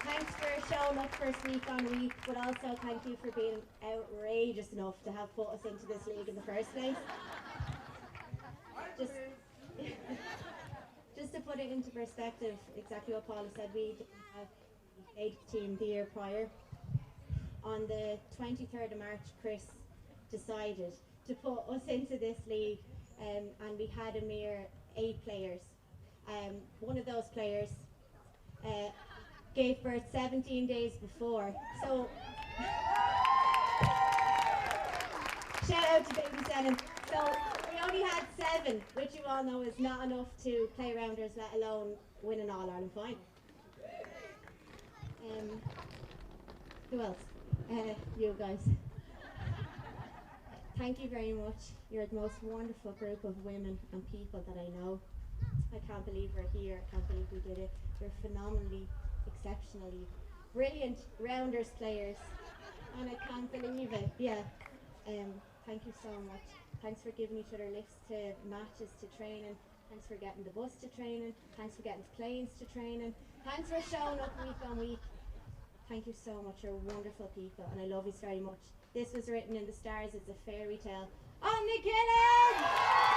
Thanks for showing up first week on week, but also thank you for being outrageous enough to have put us into this league in the first place. Just to put it into perspective, exactly what Paula said, we didn't have the 8th team the year prior. On the 23rd of March, Chris decided to put us into this league, and we had a mere 8 players. One of those players gave birth 17 days before. So shout out to baby Senan. So we only had 7, which you all know is not enough to play Rounders, let alone win an All-Ireland final. Who else? You guys. Thank you very much. You're the most wonderful group of women and people that I know. I can't believe we're here. I can't believe we did it. You're phenomenally, exceptionally brilliant Rounders players, and I can't believe it. Yeah. Thank you so much. Thanks for giving each other lifts to matches, to training. Thanks for getting the bus to training. Thanks for getting planes to training. Thanks for showing up week on week. Thank you so much. You're wonderful people, and I love you very much. This was written in the stars. It's a fairy tale. On the Killing!